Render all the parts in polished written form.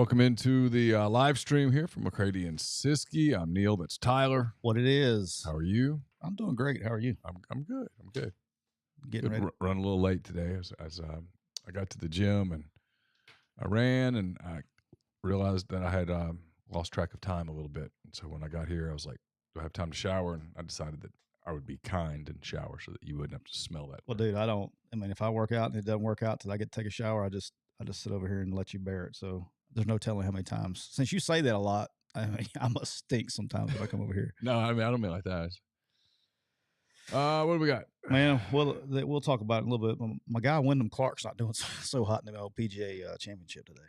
Welcome into the live stream here from McCready and Siskey. I'm Neal. That's Tyler. What it is. How are you? I'm doing great. How are you? I'm good. I'm good. Getting ready. Run a little late today as I got to the gym and I ran and I realized that I had lost track of time a little bit. And so when I got here, I was like, do I have time to shower? And I decided that I would be kind and shower so that you wouldn't have to smell that. Well, dude, if I work out and it doesn't work out till I get to take a shower, I just sit over here and let you bear it. So there's no telling how many times. Since you say that a lot, I must stink sometimes if I come over here. No, I don't mean like that. What do we got? Man, we'll talk about it a little bit. My guy Wyndham Clark's not doing so hot in the old PGA Championship today.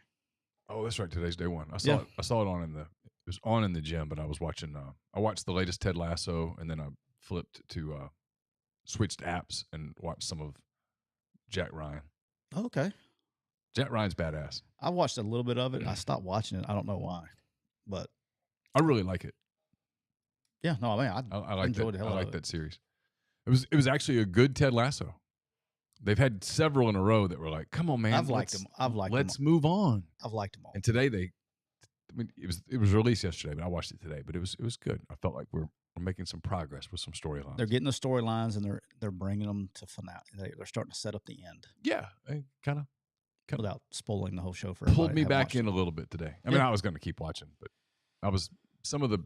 Oh, that's right. Today's day one. I saw it on it was on in the gym, but I was watching. I watched the latest Ted Lasso, and then I flipped to switched apps and watched some of Jack Ryan. Oh, okay. Jack Ryan's badass. I watched a little bit of it, and I stopped watching it. I don't know why, but I really like it. Yeah, no, I like enjoyed that. the hell I out like of that series. It was actually a good Ted Lasso. They've had several in a row that were like, "Come on, man, I've liked them. Let's move on." I've liked them all. And today it was released yesterday, but I watched it today. But it was good. I felt like we're making some progress with some storylines. They're getting the storylines and they're bringing them to finale. They're starting to set up the end. Yeah, kind of. Without spoiling the whole show for pulled me back in a little bit today. I mean, I was going to keep watching, but some of the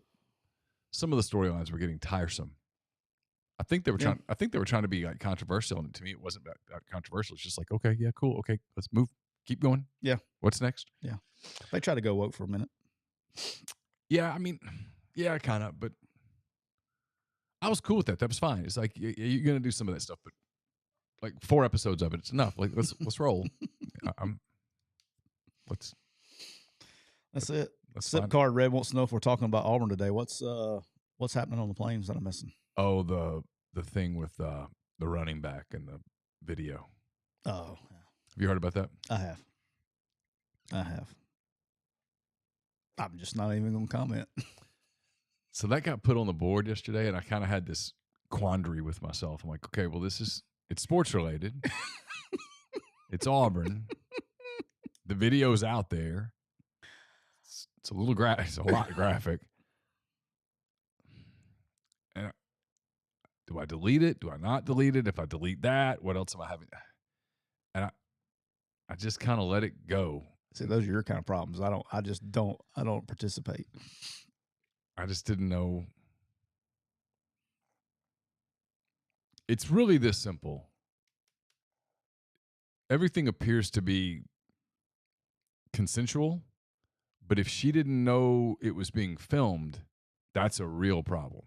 storylines were getting tiresome. I think they were trying to be like controversial, and to me, it wasn't that controversial. It's just like, okay, yeah, cool, okay, let's move, keep going. Yeah, what's next? Yeah, they try to go woke for a minute. Yeah, I mean, yeah, kind of, but I was cool with that. That was fine. It's like you're going to do some of that stuff, but like 4 episodes of it, it's enough. Like let's roll. That's it. Slip card Red wants to know if we're talking about Auburn today. What's happening on the plains that I'm missing? Oh, the thing with the running back and the video. Oh, yeah. Have you heard about that? I have. I'm just not even going to comment. So that got put on the board yesterday, and I kind of had this quandary with myself. I'm like, okay, well, it's sports related. It's Auburn. The video's out there. It's a little it's a lot graphic. And do I delete it? Do I not delete it? If I delete that, what else am I having? And I just kind of let it go. See, those are your kind of problems. I don't participate. I just didn't know. It's really this simple. Everything appears to be consensual, but if she didn't know it was being filmed, that's a real problem.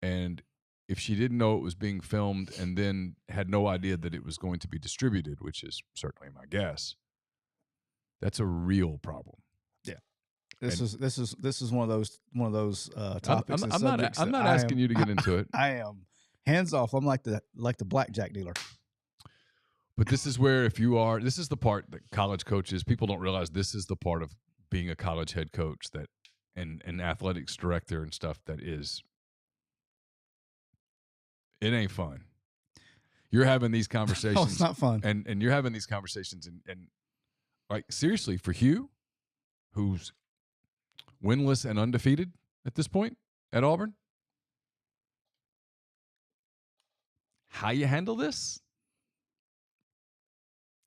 And if she didn't know it was being filmed and then had no idea that it was going to be distributed, which is certainly my guess, that's a real problem. Yeah. This is one of those topics. I'm not asking you to get into it. I am hands off. I'm like the blackjack dealer. But this is where this is the part that college coaches, people don't realize this is the part of being a college head coach that and athletics director and stuff that is, it ain't fun. You're having these conversations. No, it's not fun. And you're having these conversations and like seriously for Hugh, who's winless and undefeated at this point at Auburn, how you handle this?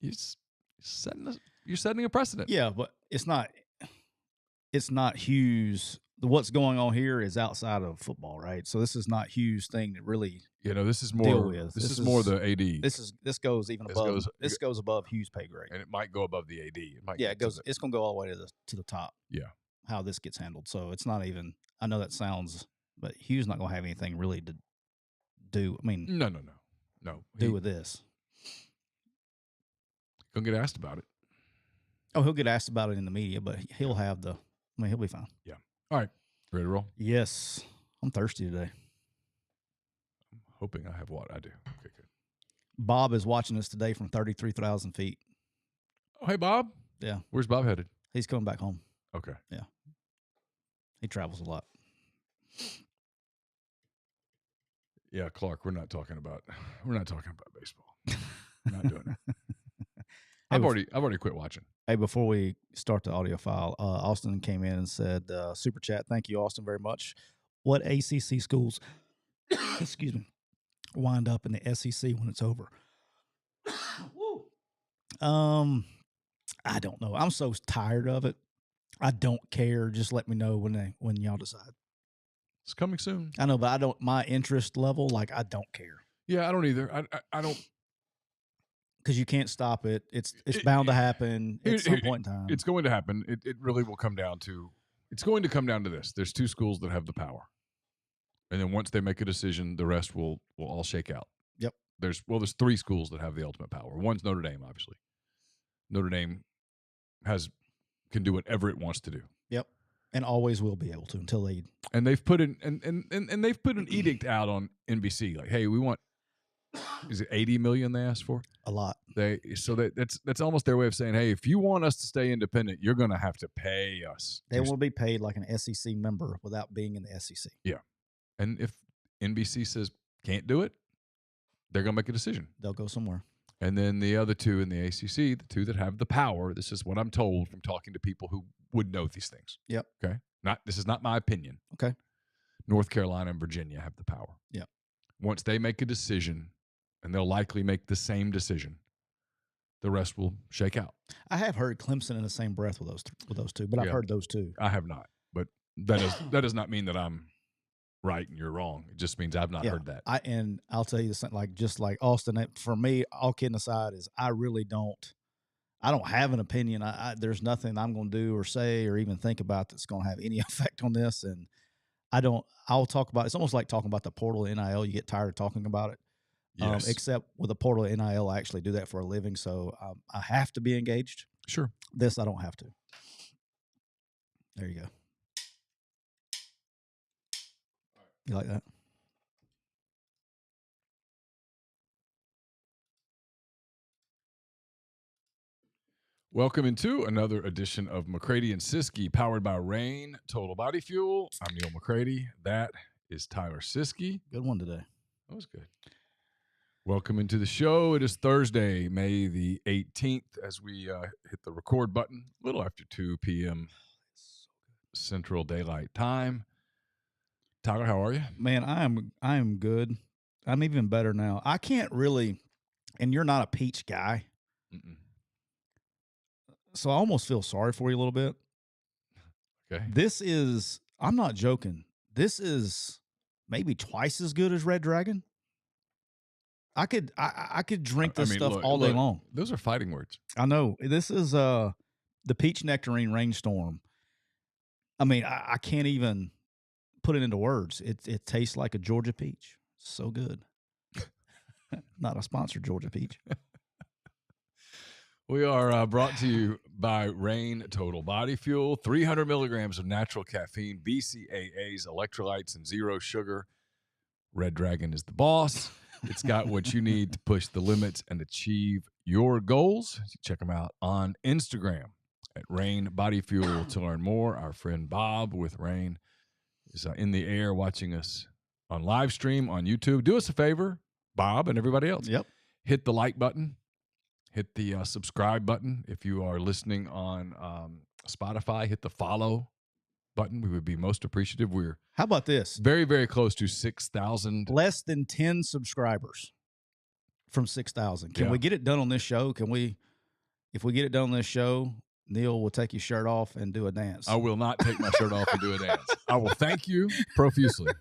You're setting a precedent. Yeah, but it's not Hugh's. What's going on here is outside of football, right? So this is not Hugh's thing to really, this is more. Deal with. This is more the AD. This goes even above. This goes above Hugh's pay grade, and it might go above the AD. It goes. It's going to go all the way to the top. Yeah, how this gets handled. So it's not even. I know that sounds, but Hugh's not going to have anything really to do. I mean, no. Do with this. He'll get asked about it. Oh, he'll get asked about it in the media, but he'll be fine. Yeah. All right. Ready to roll? Yes. I'm thirsty today. I'm hoping I have what I do. Okay, good. Bob is watching us today from 33,000 feet. Oh, hey, Bob. Yeah. Where's Bob headed? He's coming back home. Okay. Yeah. He travels a lot. Yeah, Clark, we're not talking about baseball. We're not doing it. I've already quit watching. Hey, before we start the audio file, Austin came in and said, "Super chat, thank you, Austin, very much. What ACC schools, excuse me, wind up in the SEC when it's over?" I don't know. I'm so tired of it. I don't care. Just let me know when y'all decide. It's coming soon. I know, but I don't. My interest level, like, I don't care. Yeah, I don't either. I don't, because you can't stop it. It's bound to happen at some point in time. It's going to happen. It really will come down to. It's going to come down to this. There's two schools that have the power, and then once they make a decision, the rest will all shake out. Yep. There's three schools that have the ultimate power. One's Notre Dame, obviously. Notre Dame can do whatever it wants to do. Yep. And always will be able to until they. And they've put and they've put an edict out on NBC like, hey, we want. Is it $80 million they asked for? A lot. That's almost their way of saying, hey, if you want us to stay independent, you're going to have to pay us. They will be paid like an SEC member without being in the SEC. Yeah. And if NBC says can't do it, they're going to make a decision. They'll go somewhere. And then the other two in the ACC, the two that have the power, this is what I'm told from talking to people who would know these things. Yep. Okay. This is not my opinion. Okay. North Carolina and Virginia have the power. Yep. Once they make a decision, and they'll likely make the same decision, the rest will shake out. I have heard Clemson in the same breath with those two, but I've heard those two. I have not, but that does not mean that I'm right and you're wrong. It just means I've not heard that. And I'll tell you this, just like Austin, for me, all kidding aside, is I don't have an opinion. There's nothing I'm going to do or say or even think about that's going to have any effect on this. And I'll talk about, it's almost like talking about the portal NIL. You get tired of talking about it. Yes. Except with the portal NIL, I actually do that for a living. So I have to be engaged. Sure. This, I don't have to. There you go. You like that? Welcome into another edition of McCready and Siskey, powered by Rain Total Body Fuel. I'm Neal McCready. That is Tyler Siskey. Good one today. That was good. Welcome into the show. It is Thursday, May the 18th, as we hit the record button a little after 2 p.m. Central Daylight Time. Tyler, how are you? Man, I am good. I'm even better now. I can't really, and you're not a peach guy. Mm-mm. So I almost feel sorry for you a little bit. Okay. I'm not joking. This is maybe twice as good as Red Dragon. I could drink this stuff all day long. Those are fighting words. I know. This is the peach nectarine rainstorm. I mean, I can't even put it into words. It tastes like a Georgia peach. So good. Not a sponsor, Georgia peach. We are brought to you by Rain Total Body Fuel. 300 milligrams of natural caffeine, BCAAs, electrolytes, and zero sugar. Red Dragon is the boss. It's got what you need to push the limits and achieve your goals. Check them out on Instagram at Rain Body Fuel to learn more. Our friend Bob with Rain is in the air watching us on live stream on YouTube. Do us a favor, Bob and everybody else. Yep. Hit the like button. Hit the subscribe button. If you are listening on Spotify, hit the follow button. We would be most appreciative. We're How about this? very, very close to 6,000. Less than 10 subscribers from 6,000. Can we get it done on this show? If we get it done on this show, Neal will take his shirt off and do a dance. I will not take my shirt off and do a dance. I will thank you profusely.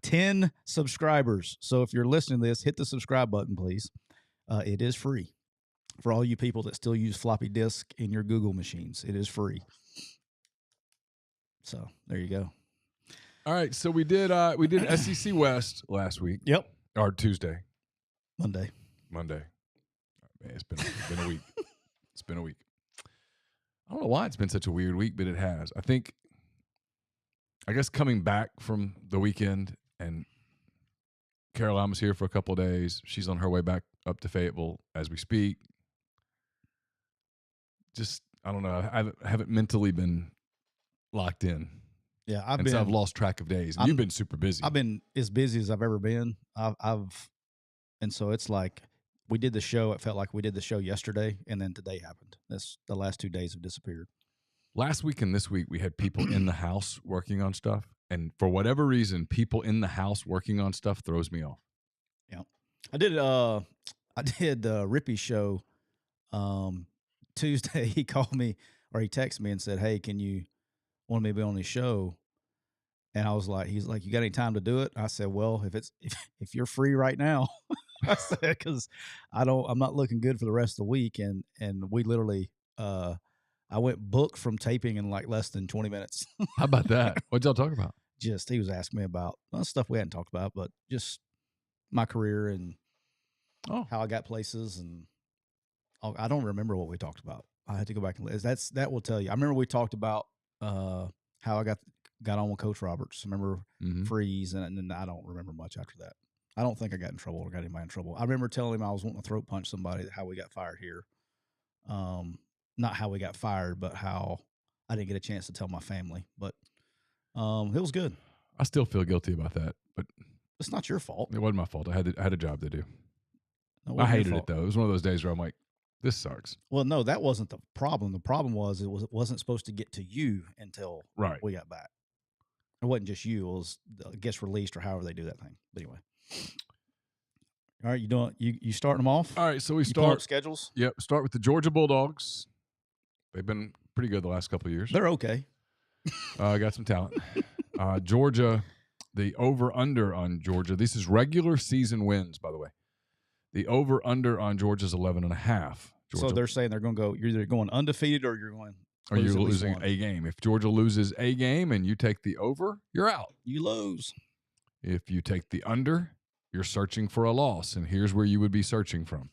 10 subscribers. So if you're listening to this, hit the subscribe button, please. It is free for all you people that still use floppy disk in your Google machines. It is free. So there you go. All right. So we did SEC West last week. Yep. Or Tuesday. Monday. Man, it's been a week. It's been a week. I don't know why it's been such a weird week, but it has. I guess coming back from the weekend, and Caroline was here for a couple of days. She's on her way back up to Fayetteville as we speak. Just, I don't know. I haven't mentally been locked in. Yeah, I've lost track of days. And you've been super busy. I've been as busy as I've ever been. And so it's like we did the show. It felt like we did the show yesterday, and then today happened. The last 2 days have disappeared. Last week and this week, we had people in the house working on stuff. And for whatever reason, people in the house working on stuff throws me off. Yeah. I did Rippy's show Tuesday. He called me, or he texted me and said, "Hey, can you want me to be on his show?" And I was like, he's like, "You got any time to do it?" I said, "Well, if you're free right now," I said, "because I'm not looking good for the rest of the week." And we literally, I went booked from taping in like less than 20 minutes. How about that? What'd y'all talk about? He was asking me about stuff we hadn't talked about, but just my career and how I got places. And I don't remember what we talked about. I had to go back and that will tell you. I remember we talked about how I got on with Coach Roberts. I remember freeze, and then I don't remember much after that. I don't think I got in trouble or got anybody in trouble. I remember telling him I was wanting to throat punch somebody, how we got fired here. Not how we got fired, but how I didn't get a chance to tell my family. But it was good. I still feel guilty about that, but it's not your fault. It wasn't my fault. I had a job to do. No, I hated it though. It was one of those days where I'm like, this sucks. Well, no, that wasn't the problem. The problem was it wasn't supposed to get to you until we got back. It wasn't just you. It was gets released or however they do that thing. But anyway. All right, you starting them off? All right, so we start schedules. Yep, start with the Georgia Bulldogs. They've been pretty good the last couple of years. They're okay. Got some talent. Georgia, the over-under on Georgia. This is regular season wins, by the way. The over-under on Georgia is 11.5. So they're saying they're going to go. You're either going undefeated or you're going. Or you're losing a game. If Georgia loses a game and you take the over, you're out. You lose. If you take the under, you're searching for a loss, and here's where you would be searching from.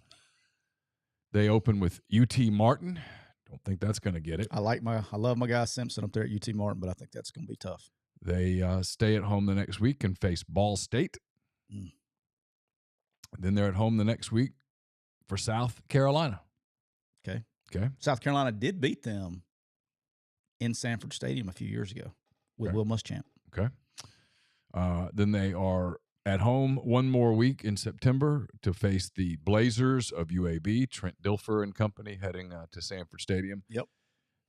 They open with UT Martin. Don't think that's going to get it. I love my guy Simpson up there at UT Martin, but I think that's going to be tough. They stay at home the next week and face Ball State. Then they're at home the next week for South Carolina. Okay. South Carolina did beat them in Sanford Stadium a few years ago with Will Muschamp. Okay. Then they are at home one more week in September to face the Blazers of UAB, Trent Dilfer and company, heading to Sanford Stadium. Yep.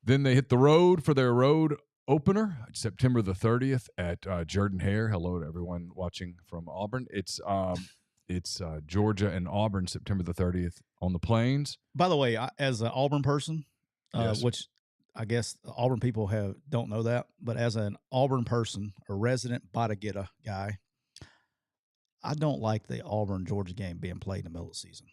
Then they hit the road for their road opener, September the 30th at Jordan-Hare. Hello to everyone watching from Auburn. It's Georgia and Auburn, September the 30th on the Plains. By the way, as an Auburn person, yes. Which I guess Auburn people don't know that, but as an Auburn person, a resident Botagetta guy, I don't like the Auburn-Georgia game being played in the middle of the season.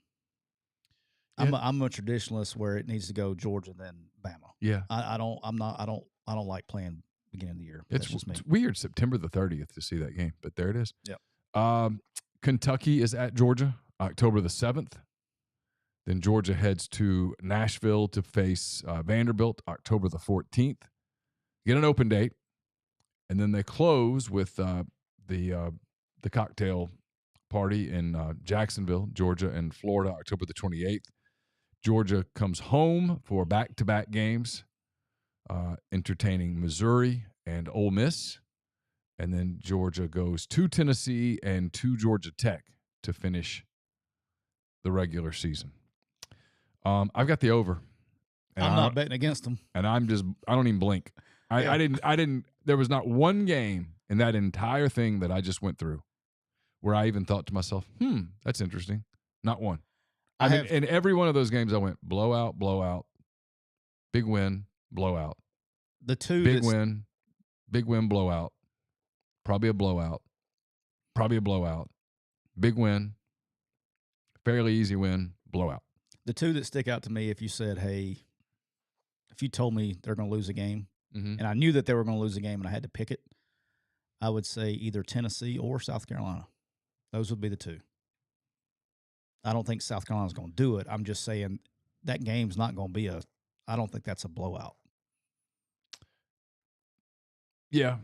Yeah. I'm a traditionalist where it needs to go Georgia then Bama. Yeah. I don't like playing beginning of the year. It's weird, September the 30th to see that game, but there it is. Yep. Kentucky is at Georgia, October the 7th. Then Georgia heads to Nashville to face Vanderbilt, October the 14th. Get an open date, and then they close with the cocktail party in Jacksonville, Georgia, and Florida, October the 28th. Georgia comes home for back-to-back games, entertaining Missouri and Ole Miss. And then Georgia goes to Tennessee and to Georgia Tech to finish the regular season. I've got the over. I'm not betting against them. And I don't even blink. I didn't, there was not one game in that entire thing that I just went through where I even thought to myself, that's interesting. Not one. In every one of those games, I went blowout, big win, blowout. The two big win, blowout. Probably a blowout, big win, fairly easy win, blowout. The two that stick out to me, if you said, hey, if you told me they're going to lose a game, and I knew that they were going to lose a game and I had to pick it, I would say either Tennessee or South Carolina. Those would be the two. I don't think South Carolina's going to do it. I'm just saying that game's not going to be I don't think that's a blowout. Yeah.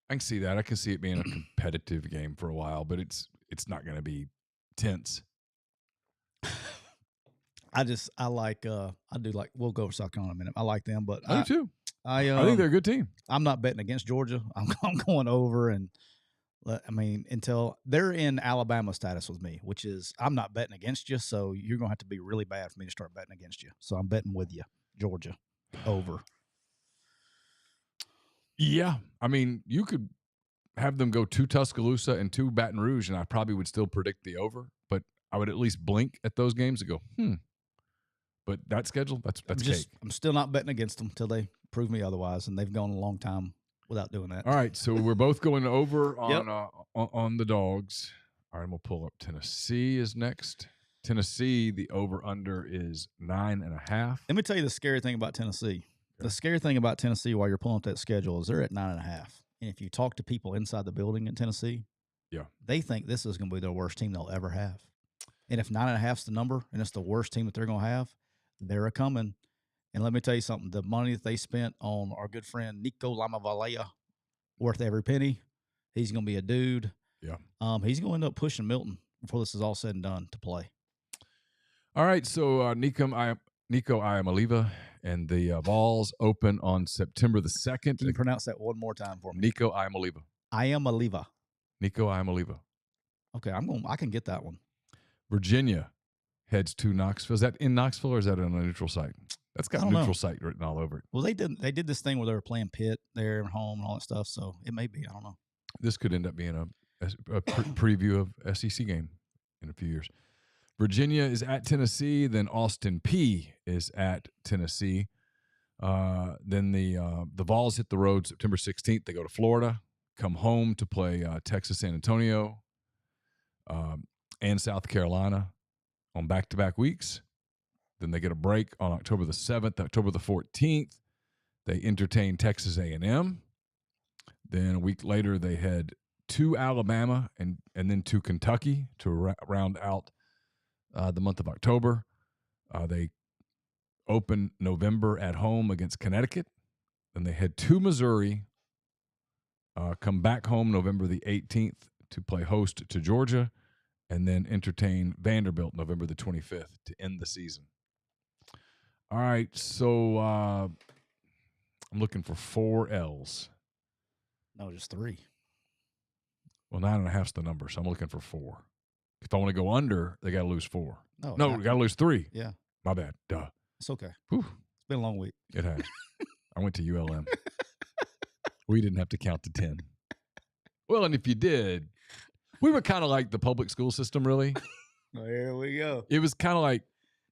I can see that. I can see it being a competitive game for a while, but it's not going to be tense. We'll go over South Carolina in a minute. I like them, but I do too. I think they're a good team. I'm not betting against Georgia. I'm going over, and I mean, until they're in Alabama status with me, which is I'm not betting against you, so you're going to have to be really bad for me to start betting against you. So I'm betting with you, Georgia, over. Yeah. I mean, you could have them go to Tuscaloosa and to Baton Rouge, and I probably would still predict the over, but I would at least blink at those games and go, But that schedule, that's cake. I'm still not betting against them until they prove me otherwise, and they've gone a long time without doing that. All right, so we're both going over on the Dogs. All right, I'm gonna pull up Tennessee is next. Tennessee, the over/under is 9.5. Let me tell you the scary thing about Tennessee. The scary thing about Tennessee while you're pulling up that schedule is they're at 9.5. And if you talk to people inside the building in Tennessee, they think this is going to be their worst team they'll ever have. And if 9.5 is the number and it's the worst team that they're going to have, they're a coming. And let me tell you something. The money that they spent on our good friend Nico Lamavalea, worth every penny. He's going to be a dude. Yeah. He's going to end up pushing Milton before this is all said and done to play. All right, so Nico Iamaleava and the Vols open on September the 2nd. Can you pronounce that one more time for me? Nico Iamaleava. Iamaleava. Nico Iamaleava. Okay, I can get that one. Virginia heads to Knoxville. Is that in Knoxville or is that on a neutral site? That's got neutral site written all over it. Well, they did this thing where they were playing Pitt there at home and all that stuff, so it may be. I don't know. This could end up being a preview of SEC game in a few years. Virginia is at Tennessee. Then Austin Peay is at Tennessee. Then the Vols hit the road September 16th. They go to Florida, come home to play Texas San Antonio and South Carolina on back-to-back weeks. Then they get a break on October the 7th, October the 14th. They entertain Texas A&M. Then a week later, they head to Alabama and then to Kentucky to round out the month of October. They open November at home against Connecticut. Then they head to Missouri, come back home November the 18th to play host to Georgia, and then entertain Vanderbilt November the 25th to end the season. All right, so I'm looking for 4 L's. No, just 3. Well, 9.5 is the number, so I'm looking for 4. If I want to go under, they got to lose 4. No, we got to lose 3. Yeah. My bad. Duh. It's okay. Whew. It's been a long week. It has. I went to ULM. We didn't have to count to 10. Well, and if you did, we were kind of like the public school system, really. There we go. It was kind of like,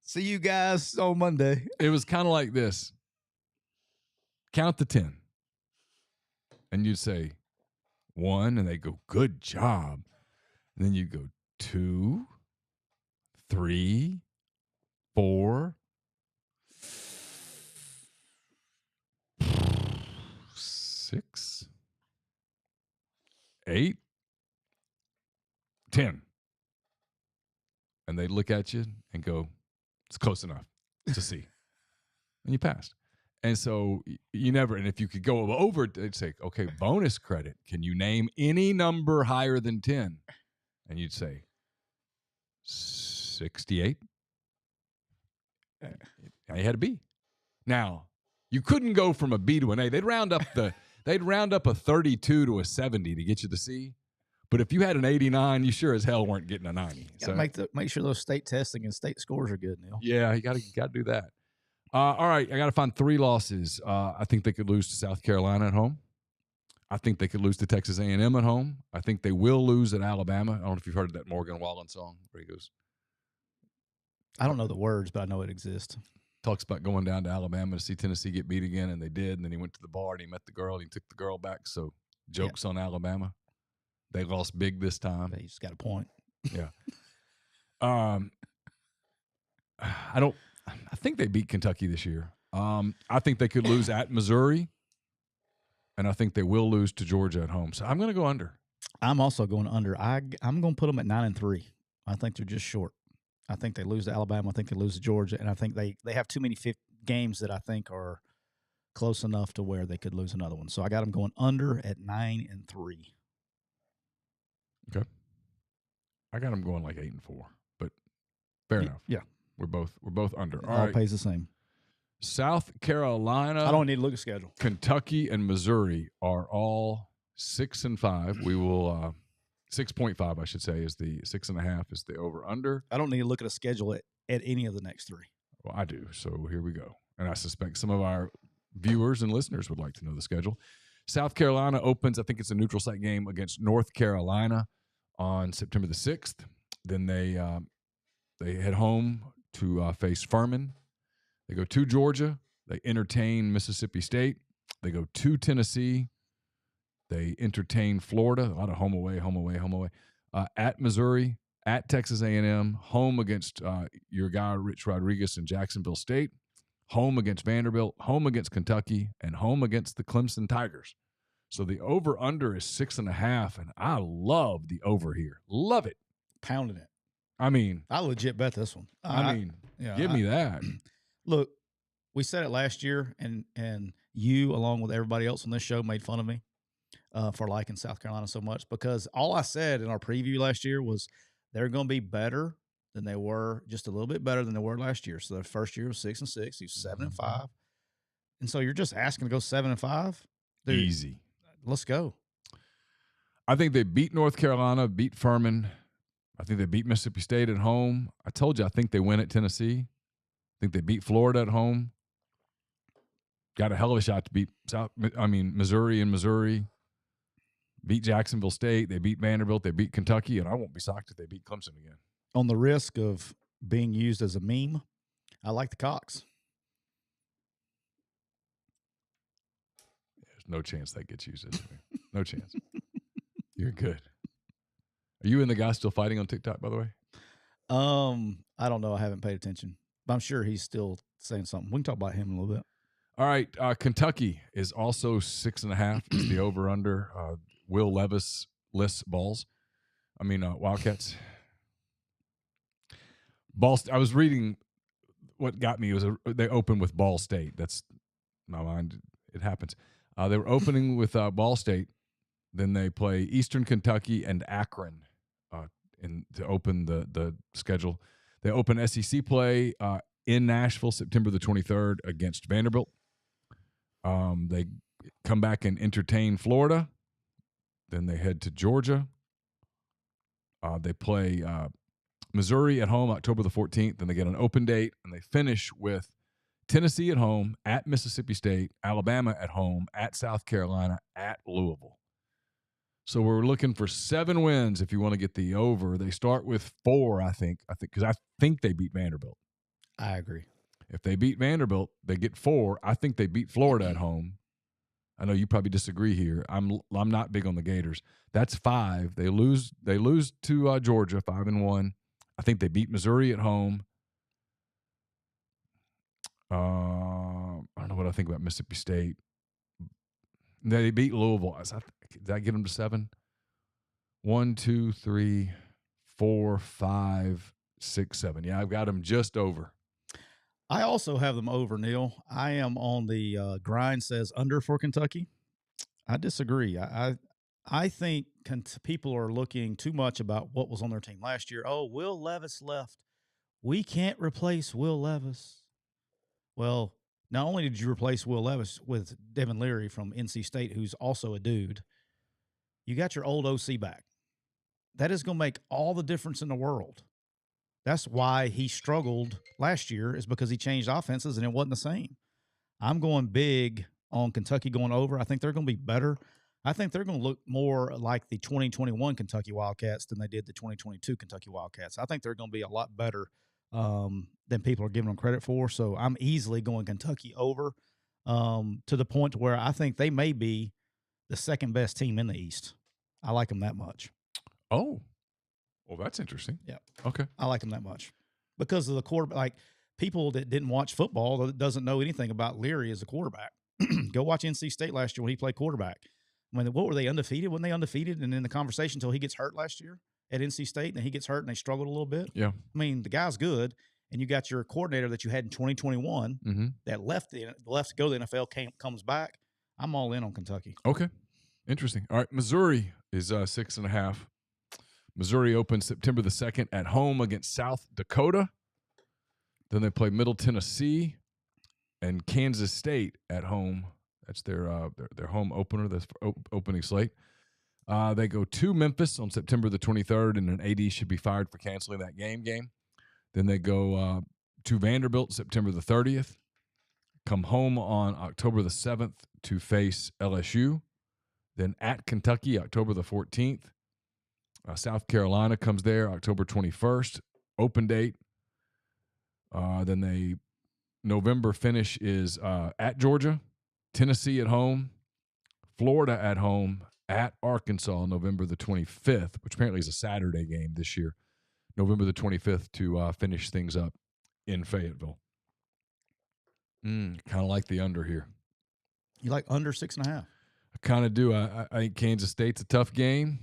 see you guys on Monday. It was kind of like this. Count to 10. And you'd say 1, and they go, good job. And then you go 2, 3, 4, 6, 8, 10. And they look at you and go, it's close enough. It's a C. And you passed. And so you never, and if you could go over, they'd say, okay, bonus credit. Can you name any number higher than 10? And you'd say 68. Now you had a B. Now, you couldn't go from a B to an A. They'd round up a 32 to a 70 to get you the C. But if you had an 89, you sure as hell weren't getting a 90. So make sure those state testing and state scores are good, Neal. Yeah, you got to do that. All right, I got to find 3 losses. I think they could lose to South Carolina at home. I think they could lose to Texas A&M at home. I think they will lose at Alabama. I don't know if you've heard of that Morgan Wallen song where he goes. I don't know the words, but I know it exists. Talks about going down to Alabama to see Tennessee get beat again, and they did. And then he went to the bar and he met the girl and he took the girl back. So jokes on Alabama. They lost big this time. They just got a point. Yeah. I think they beat Kentucky this year. I think they could lose at Missouri, and I think they will lose to Georgia at home. So I'm going to go under. I'm also going under. I'm going to put them at 9-3. I think they're just short. I think they lose to Alabama. I think they lose to Georgia, and I think they have too many games that I think are close enough to where they could lose another one. So I got them going under at 9-3. Okay. I got them going like 8-4, but fair enough. Yeah. We're both under. All right. Pays the same. South Carolina. I don't need to look at schedule. Kentucky and Missouri are all 6-5. We will 6.5, I should say, is the 6.5 is the over under. I don't need to look at a schedule at any of the next three. Well, I do. So here we go. And I suspect some of our viewers and listeners would like to know the schedule. South Carolina opens, I think it's a neutral site game against North Carolina on September the 6th. Then they head home to face Furman. They go to Georgia. They entertain Mississippi State. They go to Tennessee. They entertain Florida. A lot of home away. At Missouri, at Texas A&M, home against your guy Rich Rodriguez in Jacksonville State, home against Vanderbilt, home against Kentucky, and home against the Clemson Tigers. So the over-under is 6.5, and I love the over here. Love it. Pounding it. I mean, I legit bet this one. Give me that. Look, we said it last year, and you, along with everybody else on this show, made fun of me for liking South Carolina so much, because all I said in our preview last year was they're going to be better than they were, just a little bit better than they were last year. So their first year was 6-6. He was 7-5. And so you're just asking to go 7-5? Dude, easy. Let's go. I think they beat North Carolina, beat Furman. I think they beat Mississippi State at home. I told you I think they win at Tennessee. I think they beat Florida at home. Got a hell of a shot to beat Missouri and Missouri. Beat Jacksonville State. They beat Vanderbilt. They beat Kentucky. And I won't be shocked if they beat Clemson again. On the risk of being used as a meme, I like the Cocks. There's no chance that gets used as a meme. No chance. You're good. Are you and the guy still fighting on TikTok, by the way? I don't know. I haven't paid attention. But I'm sure he's still saying something. We can talk about him in a little bit. All right. Kentucky is also 6.5 is the over-under. Will Levis lists Wildcats. I was reading what got me was they opened with Ball State. That's my mind. It happens. They were opening with Ball State. Then they play Eastern Kentucky and Akron to open the schedule. They open SEC play in Nashville September the 23rd against Vanderbilt. They come back and entertain Florida. Then they head to Georgia. They play Missouri at home October the 14th. Then they get an open date, and they finish with Tennessee at home, at Mississippi State, Alabama at home, at South Carolina, at Louisville. So we're looking for 7 wins if you want to get the over. They start with 4, I think, because I think they beat Vanderbilt. I agree. If they beat Vanderbilt, they get 4. I think they beat Florida at home. I know you probably disagree here. I'm not big on the Gators. That's 5. They lose to Georgia 5-1. I think they beat Missouri at home. I don't know what I think about Mississippi State. They beat Louisville. Did that get them to 7? 1, 2, 3, 4, 5, 6, 7. Yeah, I've got them just over. I also have them over, Neal. I am on the grind says under for Kentucky. I disagree. I think people are looking too much about what was on their team last year. Oh, Will Levis left. We can't replace Will Levis. Well, not only did you replace Will Levis with Devin Leary from NC State, who's also a dude, you got your old OC back. That is going to make all the difference in the world. That's why he struggled last year, is because he changed offenses and it wasn't the same. I'm going big on Kentucky going over. I think they're going to be better. I think they're going to look more like the 2021 Kentucky Wildcats than they did the 2022 Kentucky Wildcats. I think they're going to be a lot better than people are giving them credit for. So I'm easily going Kentucky over to the point where I think they may be the second best team in the East. I like them that much. Oh, well, that's interesting. Yeah. Okay. I like them that much because of the quarterback. Like, people that didn't watch football, that doesn't know anything about Leary as a quarterback. Go watch NC State last year when he played quarterback. What were they, undefeated? Wasn't they undefeated? And in the conversation until he gets hurt last year at NC State, and then he gets hurt and they struggled a little bit. Yeah. I mean, the guy's good, and you got your coordinator that you had in 2021 that left to go to the NFL, comes back. I'm all in on Kentucky. Okay. Interesting. All right. Missouri is 6.5. Missouri opens September the 2nd at home against South Dakota. Then they play Middle Tennessee and Kansas State at home. That's their home opener. That's opening slate. They go to Memphis on September the 23rd, and an AD should be fired for canceling that game. Then they go to Vanderbilt September the 30th. Come home on October the 7th to face LSU. Then at Kentucky, October the 14th. South Carolina comes there October 21st. Open date. Then November finish is at Georgia, Tennessee at home, Florida at home, at Arkansas November the 25th, which apparently is a Saturday game this year. November the 25th to finish things up in Fayetteville. Kind of like the under here. You like under 6.5? I kind of do. I think Kansas State's a tough game.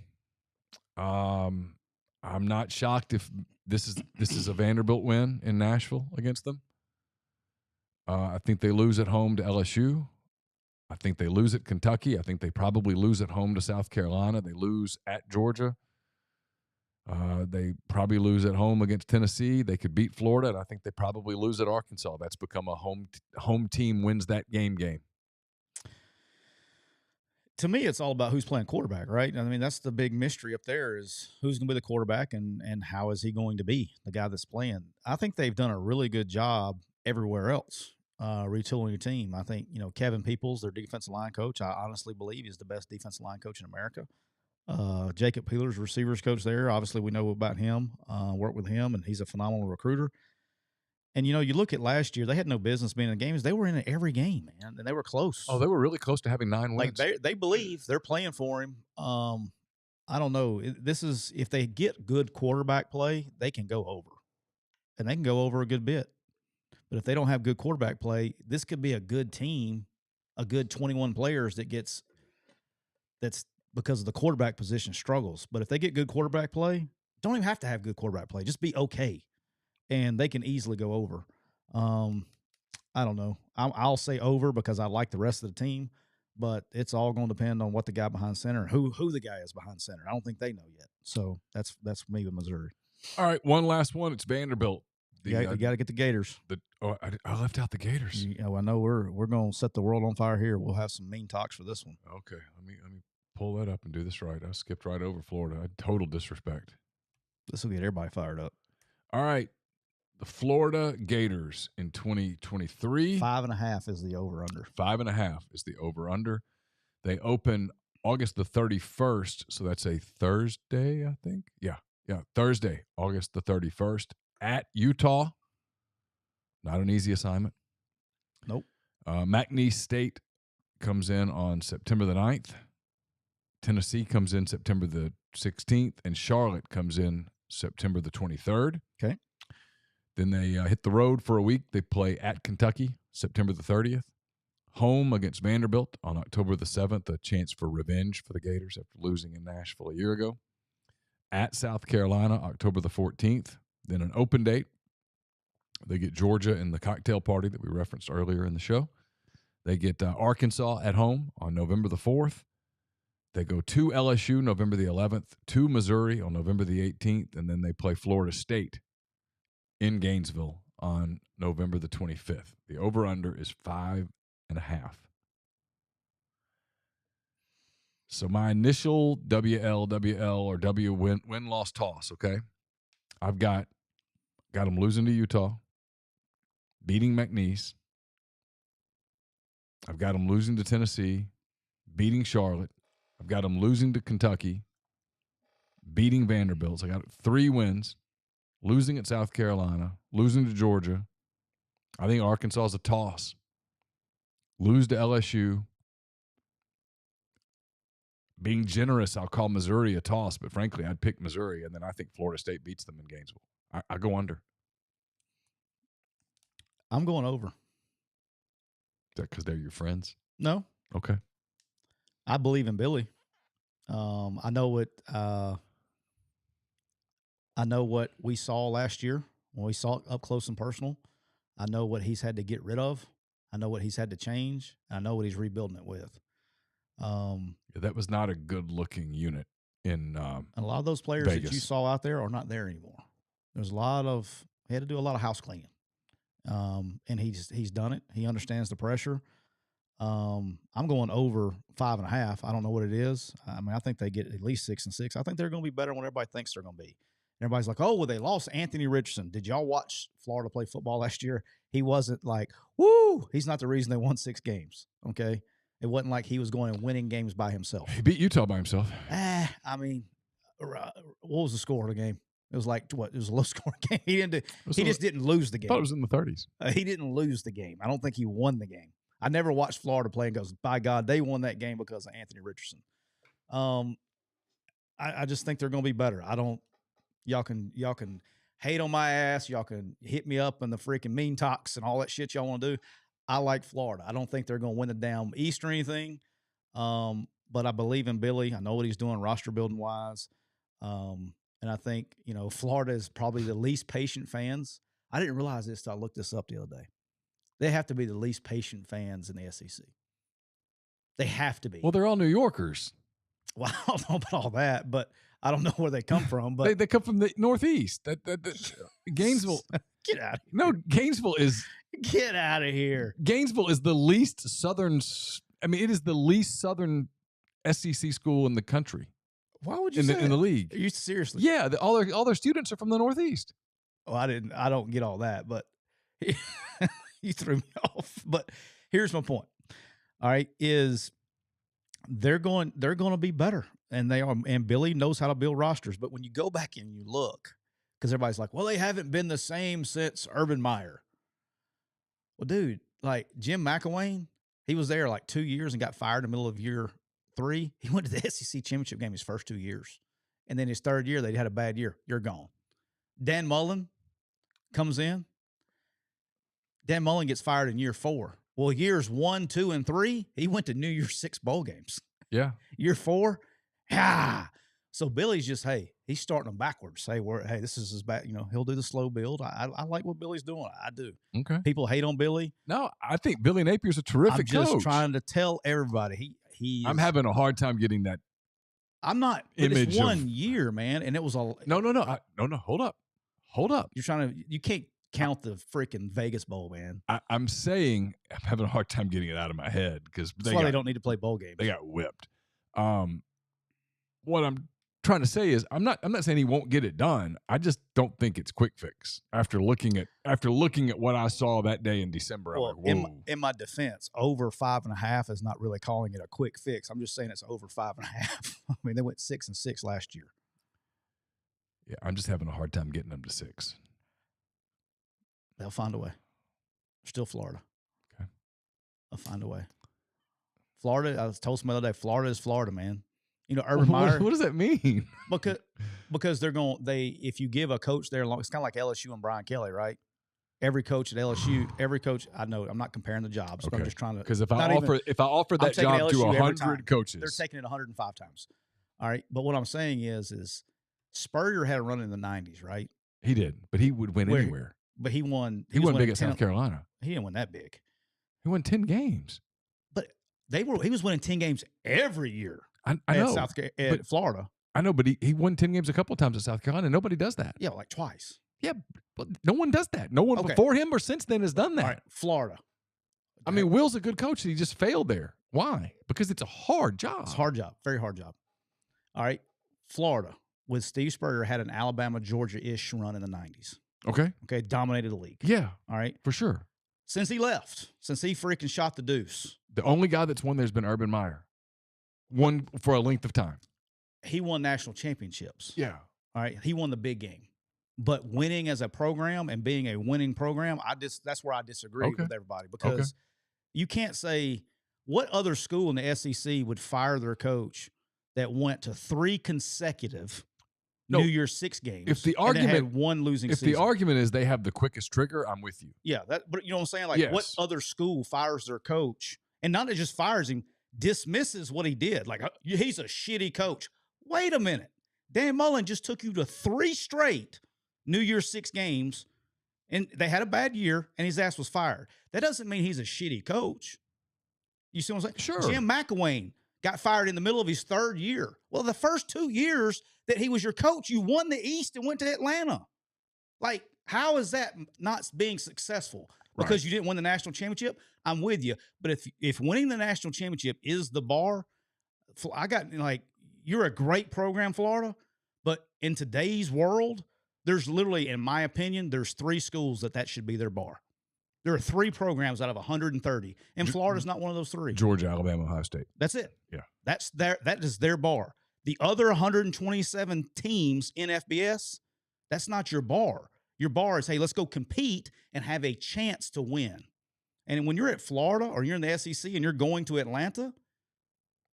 I'm not shocked if this is a Vanderbilt win in Nashville against them. I think they lose at home to LSU. I think they lose at Kentucky. I think they probably lose at home to South Carolina. They lose at Georgia. They probably lose at home against Tennessee. They could beat Florida, and I think they probably lose at Arkansas. That's become a home team wins that game. To me, it's all about who's playing quarterback, right? I mean, that's the big mystery up there is who's going to be the quarterback and how is he going to be, the guy that's playing. I think they've done a really good job everywhere else retooling your team. I think, Kevin Peoples, their defensive line coach, I honestly believe is the best defensive line coach in America. Jacob Peeler's receivers coach there. Obviously, we know about him, work with him, and he's a phenomenal recruiter. And, you look at last year, they had no business being in the games. They were in every game, man, and they were close. Oh, they were really close to having 9 wins. Like they believe they're playing for him. I don't know. This is if they get good quarterback play, they can go over. And they can go over a good bit. But if they don't have good quarterback play, this could be a good team, a good 21 players that's because of the quarterback position struggles. But if they get good quarterback play, don't even have to have good quarterback play. Just be okay. And they can easily go over. I don't know. I'll say over because I like the rest of the team, but it's all going to depend on what the guy behind center and who the guy is behind center. I don't think they know yet. So that's me with Missouri. All right, one last one. It's Vanderbilt. You got to get the Gators. I left out the Gators. I know we're going to set the world on fire here. We'll have some mean talks for this one. Okay, let me pull that up and do this right. I skipped right over Florida. Total disrespect. This will get everybody fired up. All right. The Florida Gators in 2023. 5.5 is the over-under. 5.5 is the over-under. They open August the 31st, so that's a Thursday, I think. Yeah, Thursday, August the 31st at Utah. Not an easy assignment. Nope. McNeese State comes in on September the 9th. Tennessee comes in September the 16th, and Charlotte comes in September the 23rd. Okay. Then they hit the road for a week. They play at Kentucky, September the 30th. Home against Vanderbilt on October the 7th, a chance for revenge for the Gators after losing in Nashville a year ago. At South Carolina, October the 14th. Then an open date. They get Georgia in the cocktail party that we referenced earlier in the show. They get Arkansas at home on November the 4th. They go to LSU November the 11th, to Missouri on November the 18th, and then they play Florida State in Gainesville on November the 25th. The over-under is 5.5. So my initial WL or W win-loss toss, okay? I've got them losing to Utah, beating McNeese. I've got them losing to Tennessee, beating Charlotte. I've got them losing to Kentucky, beating Vanderbilt. So I got 3 wins. Losing at South Carolina, losing to Georgia. I think Arkansas is a toss. Lose to LSU. Being generous, I'll call Missouri a toss, but frankly, I'd pick Missouri, and then I think Florida State beats them in Gainesville. I go under. I'm going over. Is that because they're your friends? No. Okay. I believe in Billy. I know what we saw last year when we saw it up close and personal. I know what he's had to get rid of. I know what he's had to change. I know what he's rebuilding it with. That was not a good-looking unit in and a lot of those players Vegas. that you saw out there are not there anymore. There's he had to do a lot of house cleaning. And he's done it. He understands the pressure. I'm going over 5.5. I don't know what it is. I mean, I think they get at least 6 and 6. I think they're going to be better than what everybody thinks they're going to be. Everybody's like, oh, well, they lost Anthony Richardson. Did y'all watch Florida play football last year? He wasn't like, woo, he's not the reason they won 6 games. Okay. It wasn't like he was going and winning games by himself. He beat Utah by himself. I mean, what was the score of the game? It was like, what? It was a low scoring game. He just didn't lose the game. I thought it was in the 30s. He didn't lose the game. I don't think he won the game. I never watched Florida play and goes, by God, they won that game because of Anthony Richardson. I just think they're going to be better. Y'all can hate on my ass. Y'all can hit me up in the freaking mean talks and all that shit y'all want to do. I like Florida. I don't think they're going to win the damn East or anything. But I believe in Billy. I know what he's doing roster building wise. And I think, Florida is probably the least patient fans. I didn't realize this until I looked this up the other day. They have to be the least patient fans in the SEC. They have to be. Well, they're all New Yorkers. Well, I don't know about all that, but I don't know where they come from. But they come from the Northeast. Gainesville. Get out of here. No, Gainesville is. Get out of here. Gainesville is the least southern. I mean, it is the least southern SEC school in the country. Why would you say in the league? Are you seriously? Yeah, all their students are from the Northeast. Well, I don't get all that, but you threw me off. But here's my point. All right, is they're going to be better, and they are. And Billy knows how to build rosters. But when you go back and you look, because everybody's like, well, they haven't been the same since Urban Meyer. Well, dude, like Jim McElwain, he was there like 2 years and got fired in the middle of year 3. He went to the SEC championship game his first 2 years. And then his third year, they had a bad year. You're gone. Dan Mullen comes in. Dan Mullen gets fired in year 4. Well, years 1, 2, and 3, he went to New Year's 6 bowl games. Yeah. Year 4, So Billy's just, he's starting them backwards. Hey, this is his back. He'll do the slow build. I like what Billy's doing. I do. Okay. People hate on Billy. No, I think Billy Napier's a terrific coach. I'm just trying to tell everybody. I'm having a hard time getting that. I'm not. Image it's 1 year, man, and it was a no. Hold up. You can't count the freaking Vegas Bowl, man. I'm saying I'm having a hard time getting it out of my head because that's why they don't need to play bowl games. They got whipped. What I'm trying to say is I'm not saying he won't get it done. I just don't think it's quick fix. After looking at what I saw that day in December, well, I'm like, whoa. In my defense, over 5.5 is not really calling it a quick fix. I'm just saying it's over 5.5. I mean, they went 6 and 6 last year. Yeah, I'm just having a hard time getting them to 6. They'll find a way. Still Florida. Okay. They'll find a way. Florida, I was told somebody the other day, Florida is Florida, man. Urban Meyer. What does that mean? Because if you give a coach there, it's kind of like LSU and Brian Kelly, right? Every coach at LSU, I know I'm not comparing the jobs, but I'm just trying to. Because if I offer that job to 100 coaches, they're taking it 105 times. All right, but what I'm saying is Spurrier had a run in the 90s, right? He did, but he would win anywhere. But he won. He won big at South Carolina. He didn't win that big. He won 10 games. But he was winning 10 games every year. I know. At Florida. I know, but he won 10 games a couple of times at South Carolina. Nobody does that. Yeah, like twice. Yeah, but no one does that. No one before him or since then has done that. All right, Florida. I mean, Will's a good coach. He just failed there. Why? Because it's a hard job. It's a hard job. Very hard job. All right, Florida with Steve Spurrier had an Alabama, Georgia-ish run in the 90s. Okay, dominated the league. Yeah. All right. For sure. Since he left, since he freaking shot the deuce. The only guy that's won there's been Urban Meyer. Won for a length of time. He won national championships. Yeah. All right. He won the big game. But winning as a program and being a winning program, that's where I disagree with everybody. Because you can't say what other school in the SEC would fire their coach that went to 3 consecutive New Year's 6 games. If the argument had one losing season. The argument is they have the quickest trigger, I'm with you. Yeah, but you know what I'm saying? Like what other school fires their coach and not just fires him, dismisses what he did. Like he's a shitty coach. Wait a minute. Dan Mullen just took you to 3 straight New Year's 6 games, and they had a bad year, and his ass was fired. That doesn't mean he's a shitty coach. You see what I'm saying? Sure. Jim McElwain got fired in the middle of his 3rd year. Well, the first 2 years that he was your coach, you won the East and went to Atlanta. Like, how is that not being successful? because you didn't win the national championship. I'm with you. But if winning the national championship is the bar, you're a great program, Florida, but in today's world, there's literally, in my opinion, there's 3 schools that should be their bar. There are 3 programs out of 130, and Florida's not one of those 3. Georgia, Alabama, Ohio State. That's it. Yeah. That is their bar. The other 127 teams in FBS, that's not your bar. Your bar is, hey, let's go compete and have a chance to win. And when you're at Florida or you're in the SEC and you're going to Atlanta,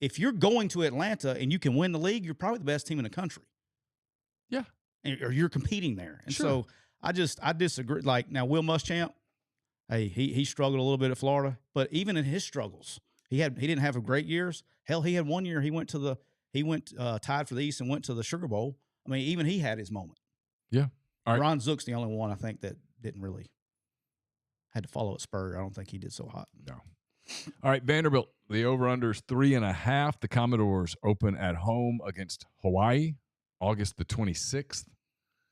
if you're going to Atlanta and you can win the league, you're probably the best team in the country. Yeah. Or you're competing there. And sure. so I disagree. Like, now Will Muschamp, hey, he struggled a little bit at Florida, but even in his struggles, he didn't have a great years. Hell, he had one year he went tied for the East and went to the Sugar Bowl. I mean, even he had his moment. Yeah. All right. Ron Zook's the only one I think that didn't really had to follow at Spur. I don't think he did so hot. No. All right, Vanderbilt, the over-under is 3.5. The Commodores open at home against Hawaii, August the 26th.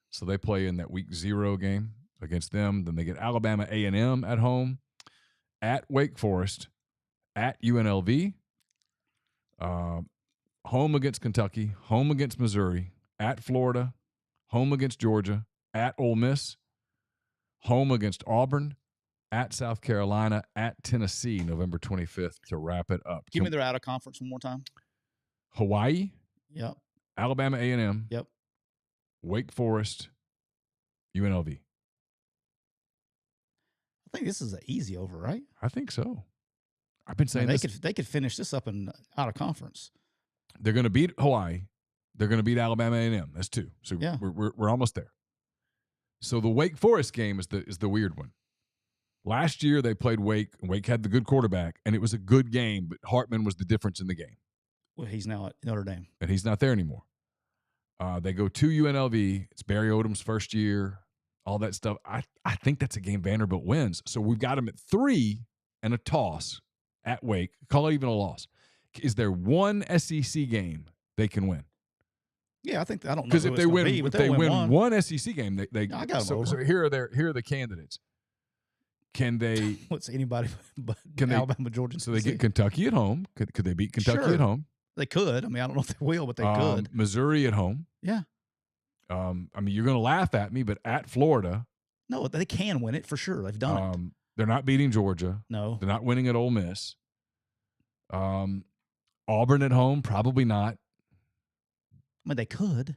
So they play in that week 0 game against them. Then they get Alabama A&M at home, at Wake Forest, at UNLV, home against Kentucky, home against Missouri, at Florida, home against Georgia, at Ole Miss, home against Auburn, at South Carolina, at Tennessee, November 25th to wrap it up. Give me their out of conference one more time. Hawaii. Yep. Alabama A&M. Yep. Wake Forest, UNLV. I think this is an easy over, right? I think so. I've been saying they could finish this up in out of conference. They're going to beat Hawaii. They're going to beat Alabama A&M. That's 2. So yeah. we're almost there. So the Wake Forest game is the weird one. Last year they played Wake, and Wake had the good quarterback, and it was a good game, but Hartman was the difference in the game. Well, he's now at Notre Dame. And he's not there anymore. They go to UNLV. It's Barry Odom's first year, all that stuff. I think that's a game Vanderbilt wins. So we've got them at 3 and a toss at Wake. Call it even a loss. Is there one SEC game they can win? Yeah, I don't know. Because if they win one SEC game, they I got so here are the candidates. Can they? What's anybody but Alabama, Georgia? So they get Kentucky at home. Could they beat Kentucky at home? They could. I mean, I don't know if they will, but they could. Missouri at home. Yeah. I mean, you're going to laugh at me, but at Florida. No, they can win it for sure. They've done it. They're not beating Georgia. No. They're not winning at Ole Miss. Auburn at home, probably not. I mean, they could.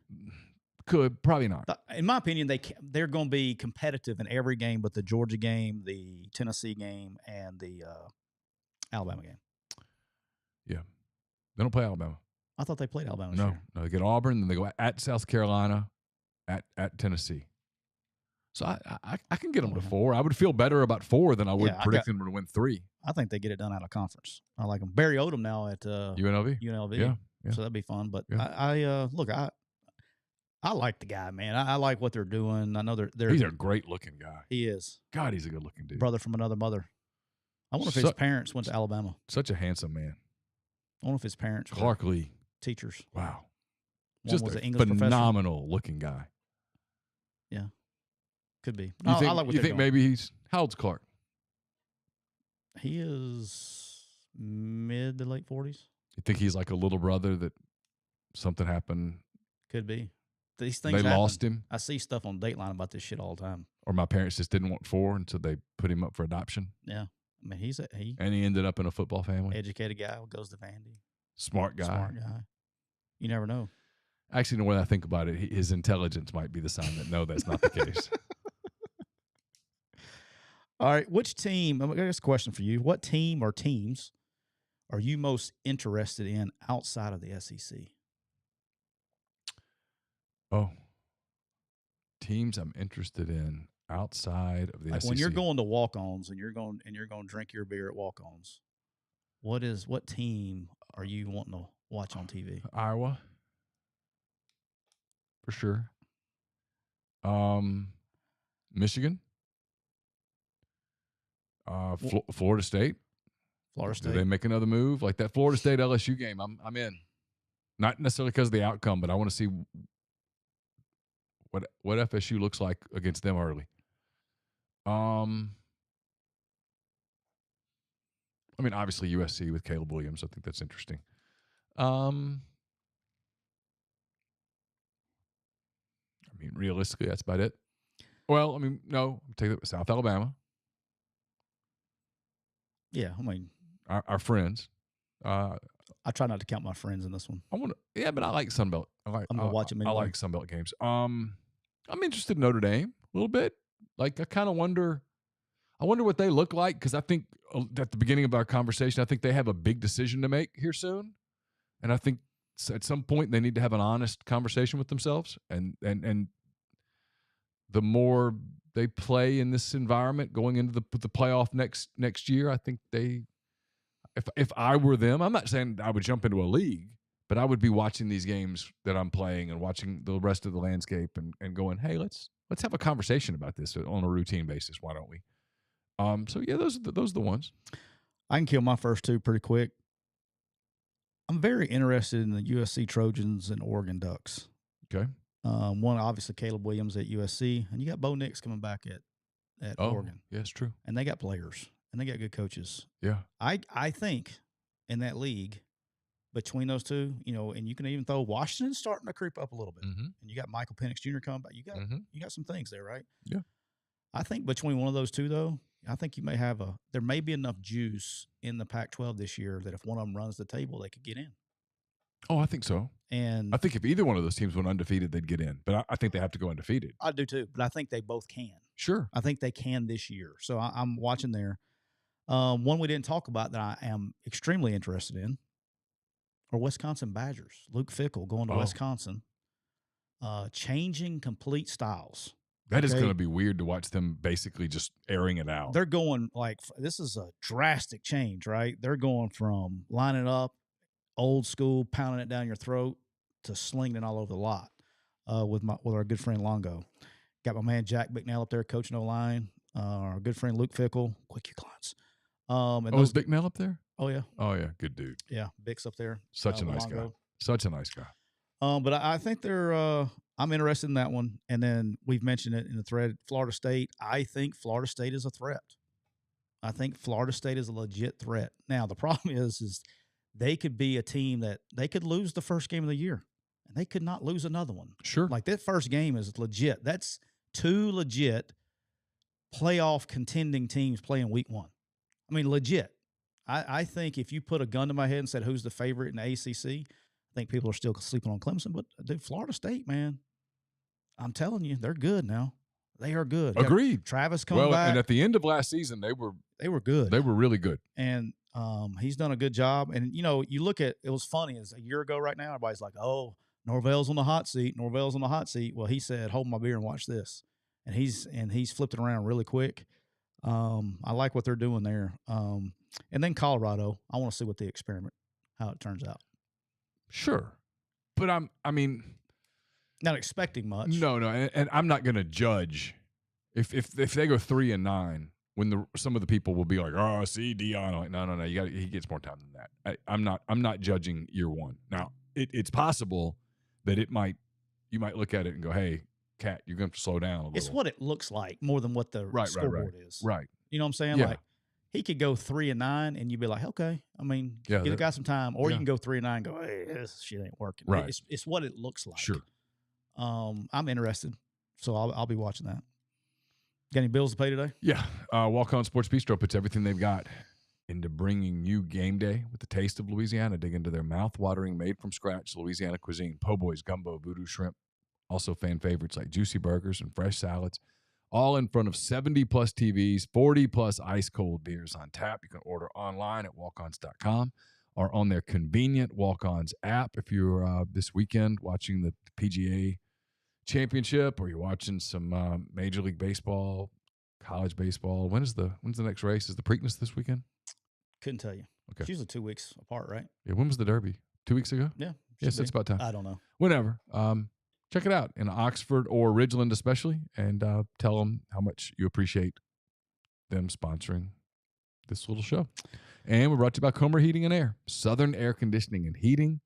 Could, probably not. In my opinion, they're going to be competitive in every game but the Georgia game, the Tennessee game, and the Alabama game. Yeah. They don't play Alabama. I thought they played Alabama. No, they get Auburn, then they go at South Carolina, at Tennessee. So I can get them to 4. I would feel better about 4 than I would predicting them to win 3. I think they get it done out of conference. I like them. Barry Odom now at UNLV. Yeah. So that'd be fun. But yeah. I like the guy, man. I like what they're doing. I know they're he's a great looking guy. He is. God, he's a good looking dude. Brother from another mother. I wonder if his parents went to Alabama. Such a handsome man. I wonder if his parents were Clark Lee. Teachers. Wow. One Just was a an English phenomenal professor. looking guy. Yeah. Could be. I like what you think maybe he's how old's Clark? He is mid to late 40s. You think he's like a little brother that something happened? Could be. These things they happen. Lost him. I see stuff on Dateline about this shit all the time. Or my parents just didn't want 4, and so they put him up for adoption. Yeah, I mean he ended up in a football family. Educated guy who goes to Vandy. Smart guy. You never know. Actually, the way I think about it, his intelligence might be the sign that no, that's not the case. All right, which team? I got a question for you. What team or teams are you most interested in outside of the SEC? Oh, teams I'm interested in outside of the SEC. When you're going to Walk-Ons and you're going to drink your beer at Walk-Ons, what team are you wanting to watch on TV? Iowa, for sure. Michigan, Florida State. Florida State. Do they make another move like that Florida State LSU game? I'm in. Not necessarily because of the outcome, but I want to see what FSU looks like against them early. I mean, obviously USC with Caleb Williams. I think that's interesting. I mean, realistically, that's about it. Well, I mean, no, take it South Alabama. Yeah, I mean, our friends. I try not to count my friends in this one. But I like Sunbelt. I'm gonna watch them anyway. I like Sunbelt games. I'm interested in Notre Dame a little bit. Like, I kind of wonder. I wonder what they look like, because I think at the beginning of our conversation, I think they have a big decision to make here soon, and I think at some point they need to have an honest conversation with themselves. And the more they play in this environment going into the playoff next year, I think if I were them, I'm not saying I would jump into a league, but I would be watching these games that I'm playing and watching the rest of the landscape and going, hey, let's have a conversation about this on a routine basis. Why don't we? So yeah, those are the ones. I can kill my first two pretty quick. I'm very interested in the USC Trojans and Oregon Ducks. Okay. One, obviously, Caleb Williams at USC, and you got Bo Nix coming back at Oregon. Yeah, it's true. And they got players, and they got good coaches. Yeah. I think in that league, between those two, and you can even throw Washington starting to creep up a little bit. Mm-hmm. And you got Michael Penix Jr. coming back. You got some things there, right? Yeah. I think between one of those two, though, I think there may be enough juice in the Pac-12 this year that if one of them runs the table, they could get in. Oh, I think so. And I think if either one of those teams went undefeated, they'd get in. But I think they have to go undefeated. I do too, but I think they both can. Sure. I think they can this year. So I'm watching there. One we didn't talk about that I am extremely interested in are Wisconsin Badgers. Luke Fickell going to Wisconsin, changing complete styles. That is going to be weird to watch them basically just airing it out. They're going this is a drastic change, right? They're going from lining up, old school, pounding it down your throat, to slinging it all over the lot with our good friend Longo. Got my man Jack Bicknell up there coaching O-line. Our good friend Luke Fickell. Quick, you clients. Is Bicknell up there? Oh, yeah. Oh, yeah. Good dude. Yeah, Bick's up there. Such a nice guy. Such a nice guy. But I think they're I'm interested in that one. And then we've mentioned it in the thread, Florida State. I think Florida State is a threat. I think Florida State is a legit threat. Now, the problem is they could be a team that they could lose the first game of the year, and they could not lose another one. Sure. Like, that first game is legit. That's two legit playoff contending teams playing week one. I mean, legit. I think if you put a gun to my head and said who's the favorite in the ACC, I think people are still sleeping on Clemson. But dude, Florida State, man, I'm telling you, they're good now. They are good. Agreed. Travis coming back. And at the end of last season, they were good. They were really good. And he's done a good job. And, you look at – it was funny. It's a year ago right now. Everybody's like, oh, Norvell's on the hot seat. Norvell's on the hot seat. Well, he said, hold my beer and watch this. And he's flipped it around really quick. I like what they're doing there. And then Colorado, I want to see what the experiment, how it turns out. Sure. But not expecting much. No, and I'm not going to judge if they go 3-9 when some of the people will be like, oh, see Dion. Like, no, he gets more time than that. I'm not judging year one. Now it's possible that you might look at it and go, hey, Cat, you're going to slow down a little. It's what it looks like more than what the scoreboard is. Right. You know what I'm saying? Yeah. Like, he could go 3-9 and you'd be like, okay, get a guy some time. Or you can go 3-9 and go, hey, this shit ain't working. Right. It's what it looks like. Sure. I'm interested, so I'll be watching that. Got any bills to pay today? Yeah. Walk-On Sports Bistro puts everything they've got into bringing you game day with the taste of Louisiana. Dig into their mouth-watering, made-from-scratch Louisiana cuisine. Po' boys, gumbo, voodoo shrimp. Also fan favorites like juicy burgers and fresh salads. All in front of 70-plus TVs, 40-plus ice-cold beers on tap. You can order online at walkons.com or on their convenient Walk-Ons app if you're this weekend watching the PGA Championship or you're watching some Major League Baseball, college baseball. When's the next race? Is the Preakness this weekend? Couldn't tell you. Okay. It's usually 2 weeks apart, right? Yeah, when was the Derby? 2 weeks ago? Yeah. Yes, it's about time. I don't know. Whenever. Check it out in Oxford or Ridgeland especially, and tell them how much you appreciate them sponsoring this little show. And we're brought to you by Comer Heating and Air, Southern Air Conditioning and Heating.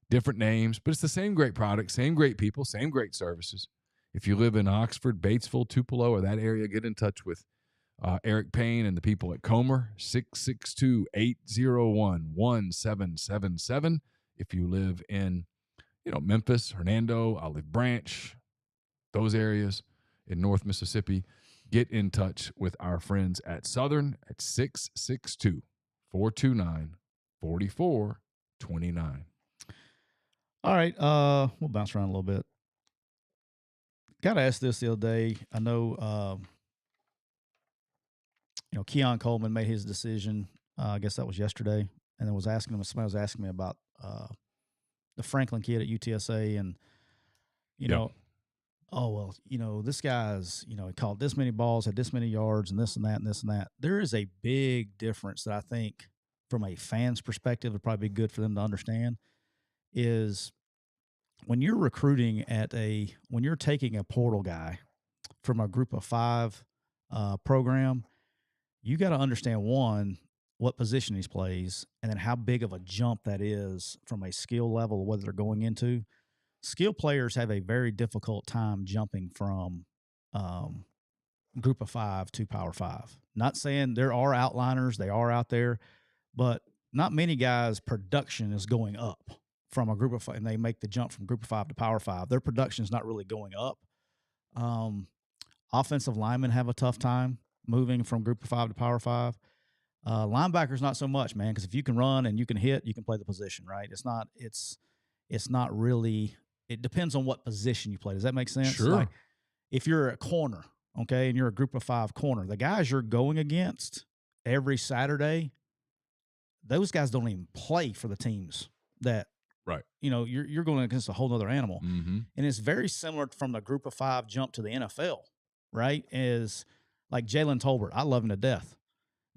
Different names, but it's the same great product, same great people, same great services. If you live in Oxford, Batesville, Tupelo, or that area, get in touch with Eric Payne and the people at Comer, 662-801-1777. If you live in, Memphis, Hernando, Olive Branch, those areas in North Mississippi, get in touch with our friends at Southern at 662-429-4429. All right, we'll bounce around a little bit. Got to ask this the other day. I know, Keon Coleman made his decision. I guess that was yesterday, and then somebody was asking me about the Franklin kid at UTSA, and this guy's, he caught this many balls, had this many yards, and this and that and this and that. There is a big difference that I think, from a fan's perspective, would probably be good for them to understand. Is when you're recruiting when you're taking a portal guy from a group of 5 program, you got to understand, one, what position he plays, and then how big of a jump that is from a skill level of what they're going into. Skill players have a very difficult time jumping from group of 5 to Power 5. Not saying there are outliners, they are out there, but not many guys' production is going up from a group of 5, and they make the jump from group of 5 to Power 5. Their production is not really going up. Offensive linemen have a tough time moving from group of 5 to Power 5. Linebackers, not so much, man, because if you can run and you can hit, you can play the position, right? It's not really, it depends on what position you play. Does that make sense? Sure. Like, if you're a corner, okay, and you're a group of 5 corner, the guys you're going against every Saturday, those guys don't even play for the teams that, right, you're going against a whole other animal. Mm-hmm. And it's very similar from the group of 5 jump to the NFL, right? Is like Jalen Tolbert. I love him to death.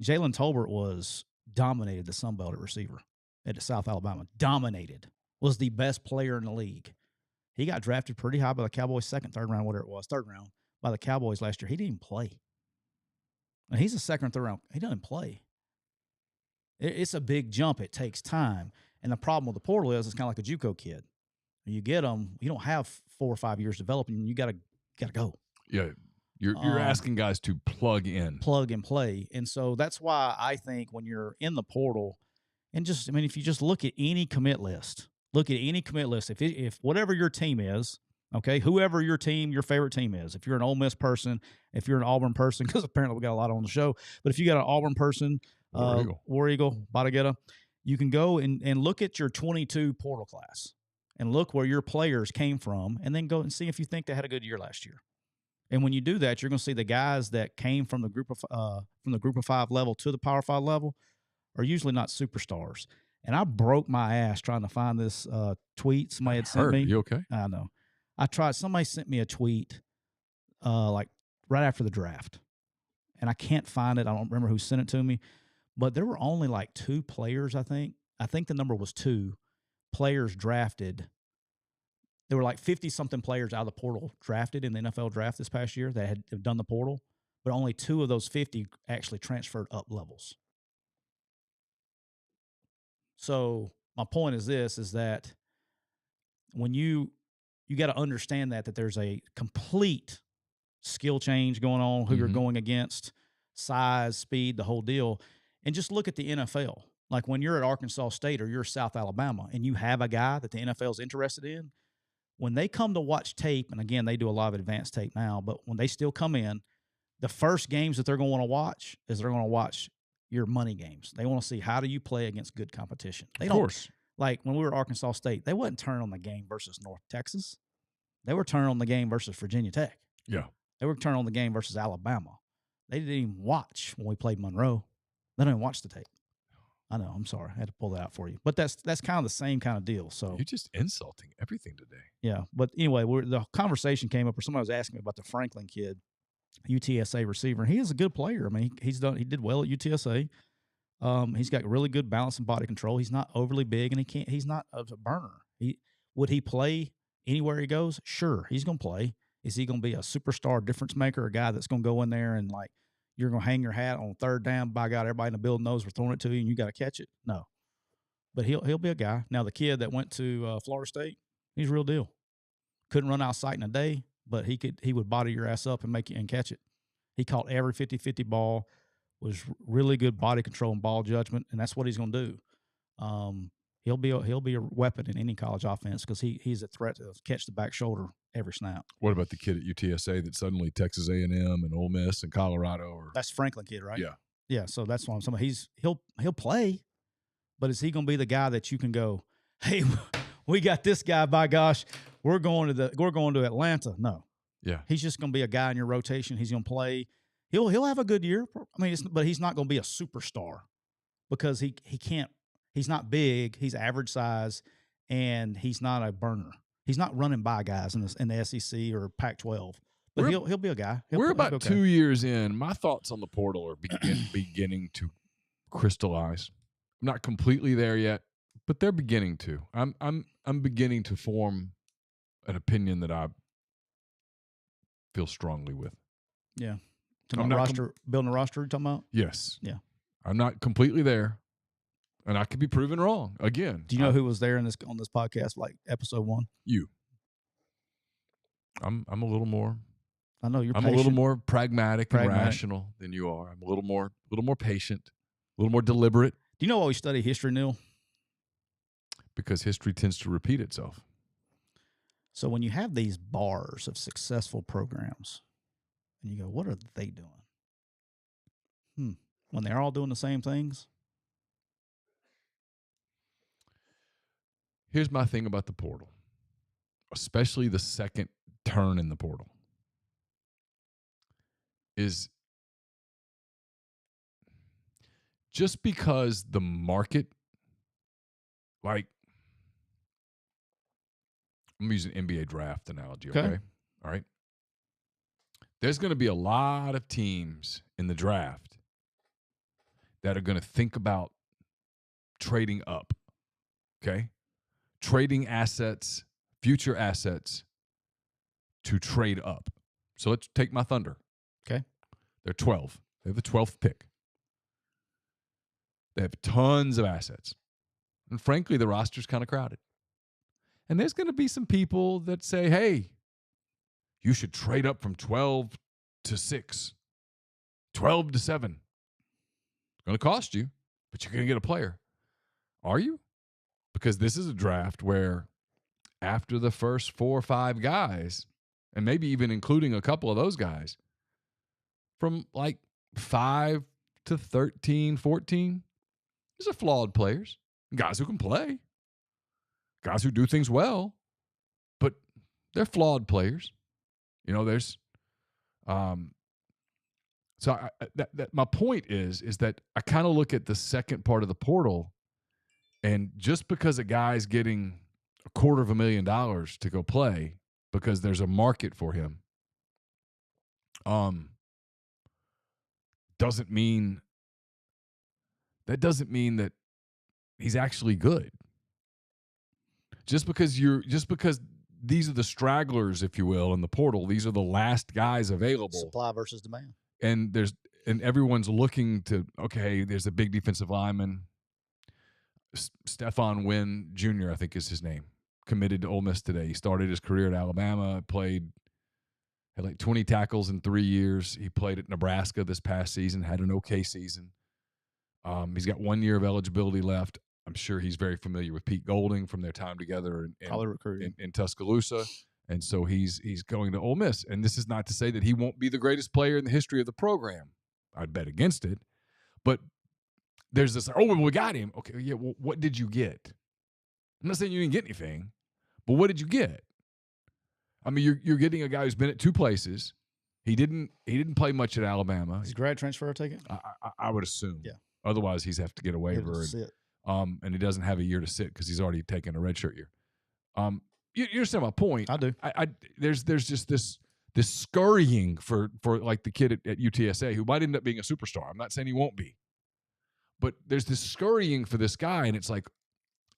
Jalen Tolbert dominated the Sun Belt at receiver at South Alabama. Dominated. Was the best player in the league. He got drafted pretty high by the Cowboys, third round by the Cowboys last year. He didn't even play. And he's a second or third round. He doesn't play. It's a big jump. It takes time. And the problem with the portal is it's kind of like a JUCO kid. You get them, you don't have 4 or 5 years developing. You got to go. Yeah. You're asking guys to plug in. Plug and play. And so that's why I think when you're in the portal, and if you just look at any commit list, if whatever your team is, okay, whoever your favorite team is, if you're an Ole Miss person, if you're an Auburn person, because apparently we got a lot on the show, but if you got an Auburn person, War Eagle, Bada Getta, you can go and look at your 22 portal class and look where your players came from, and then go and see if you think they had a good year last year. And when you do that, you're going to see the guys that came from the group of 5 level to the Power 5 level are usually not superstars. And I broke my ass trying to find this tweet somebody had sent me. You okay? I know. I tried. Somebody sent me a tweet like right after the draft, and I can't find it. I don't remember who sent it to me, but there were only like 2 players. I think the number was 2 players drafted. There were like 50-something players out of the portal drafted in the NFL draft this past year that had done the portal, but only 2 of those 50 actually transferred up levels. So my point is that when you got to understand that there's a complete skill change going on, who you're going against, size, speed, the whole deal, and just look at the NFL. Like when you're at Arkansas State or you're South Alabama and you have a guy that the NFL is interested in, when they come to watch tape, and again, they do a lot of advanced tape now, but when they still come in, the first games that they're going to want to watch is they're going to watch your money games. They want to see, how do you play against good competition. Of course. Like when we were at Arkansas State, they wasn't turning on the game versus North Texas. They were turning on the game versus Virginia Tech. Yeah. They were turning on the game versus Alabama. They didn't even watch when we played Monroe. They don't even watch the tape. I know. I'm sorry. I had to pull that out for you. But that's kind of the same kind of deal. So you're just insulting everything today. Yeah. But anyway, the conversation came up where somebody was asking me about the Franklin kid, UTSA receiver. And he is a good player. I mean, he did well at UTSA. He's got really good balance and body control. He's not overly big, and he's not a burner. Would he play anywhere he goes? Sure, he's going to play. Is he going to be a superstar difference maker, a guy that's going to go in there and like you're going to hang your hat on third down? By God, everybody in the building knows we're throwing it to you, and you got to catch it. No, but he'll be a guy. Now the kid that went to Florida State, he's real deal. Couldn't run out sight in a day, but he would body your ass up and make you and catch it. He caught every 50-50 ball, was really good body control and ball judgment, and that's what he's going to do. He'll be a weapon in any college offense because he's a threat to catch the back shoulder every snap. What about the kid at UTSA that suddenly Texas A&M and Ole Miss and Colorado? That's Franklin kid, right? Yeah. Yeah, so that's what I'm saying. He'll play, but is he going to be the guy that you can go, hey, we got this guy, by gosh, we're going to Atlanta? No. Yeah. He's just going to be a guy in your rotation. He's going to play. He'll have a good year. I mean, but he's not going to be a superstar because he can't. He's not big. He's average size, and he's not a burner. He's not running by guys in the SEC or Pac-12. But he'll be a guy. We're about 2 years in. My thoughts on the portal are beginning to crystallize. I'm not completely there yet, but they're beginning to. I'm beginning to form an opinion that I feel strongly with. Yeah. Building a roster, you're talking about? Yes. Yeah. I'm not completely there, and I could be proven wrong again. Do you know who was there on this podcast, like episode 1? You. I'm a little more. I know you're. I'm patient. a little more pragmatic and rational than you are. I'm a little more patient, a little more deliberate. Do you know why we study history, Neal? Because history tends to repeat itself. So when you have these bars of successful programs, and you go, what are they doing? When they're all doing the same things? Here's my thing about the portal, especially the second turn in the portal, is just because the market, like, I'm using NBA draft analogy, okay? All right. There's going to be a lot of teams in the draft that are going to think about trading up, okay? Trading assets, future assets to trade up. So let's take my Thunder. Okay. They're 12. They have the 12th pick. They have tons of assets. And frankly, the roster's kind of crowded. And there's going to be some people that say, hey, you should trade up from 12 to 6, 12 to 7. It's going to cost you, but you're going to get a player. Are you? Because this is a draft where after the first 4 or 5 guys, and maybe even including a couple of those guys, from like 5 to 13, 14, these are flawed players. Guys who can play. Guys who do things well. But they're flawed players. You know, there's my point is that I kind of look at the second part of the portal, and just because a guy's getting $250,000 to go play because there's a market for him, doesn't mean that he's actually good. Just because these are the stragglers, if you will, in the portal, these are the last guys available. Supply versus demand. And everyone's looking to, okay, there's a big defensive lineman. Stephon Wynn Jr., I think is his name, committed to Ole Miss today. He started his career at Alabama, had like 20 tackles in 3 years. He played at Nebraska this past season, had an okay season. He's got 1 year of eligibility left. I'm sure he's very familiar with Pete Golding from their time together in Tuscaloosa. And so he's going to Ole Miss. And this is not to say that he won't be the greatest player in the history of the program. I'd bet against it. But there's this, oh, well, we got him. Okay, yeah, well, what did you get? I'm not saying you didn't get anything, but what did you get? I mean, you're getting a guy who's been at 2 places. He didn't play much at Alabama. Is grad transfer taken? I would assume. Yeah. Otherwise, he's have to get a waiver. And he doesn't have a year to sit because he's already taken a redshirt year. You understand my point? I do. There's just this scurrying for like the kid at UTSA who might end up being a superstar. I'm not saying he won't be. But there's this scurrying for this guy, and it's like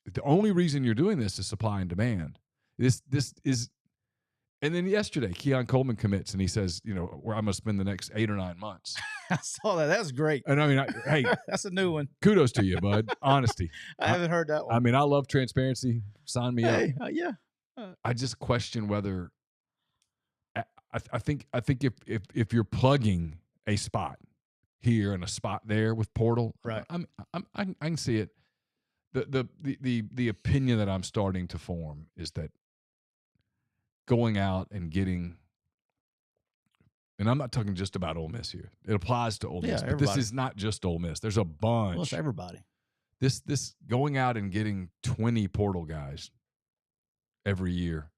the only reason you're doing this is supply and demand. This is, and then yesterday, Keon Coleman commits, and he says, you know, where I'm going to spend the next 8 or 9 months. I saw that. That was great. And I mean, hey, that's a new one. Kudos to you, bud. Honesty. I haven't heard that one. I mean, I love transparency. Sign me up. Yeah. I just question whether. I think if you're plugging a spot here and a spot there with portal. Right. I can see it. The opinion that I'm starting to form is that going out and getting, and I'm not talking just about Ole Miss here. It applies to Ole Miss, but this is not just Ole Miss. There's a bunch. Well, it's everybody. This going out and getting 20 portal guys every year,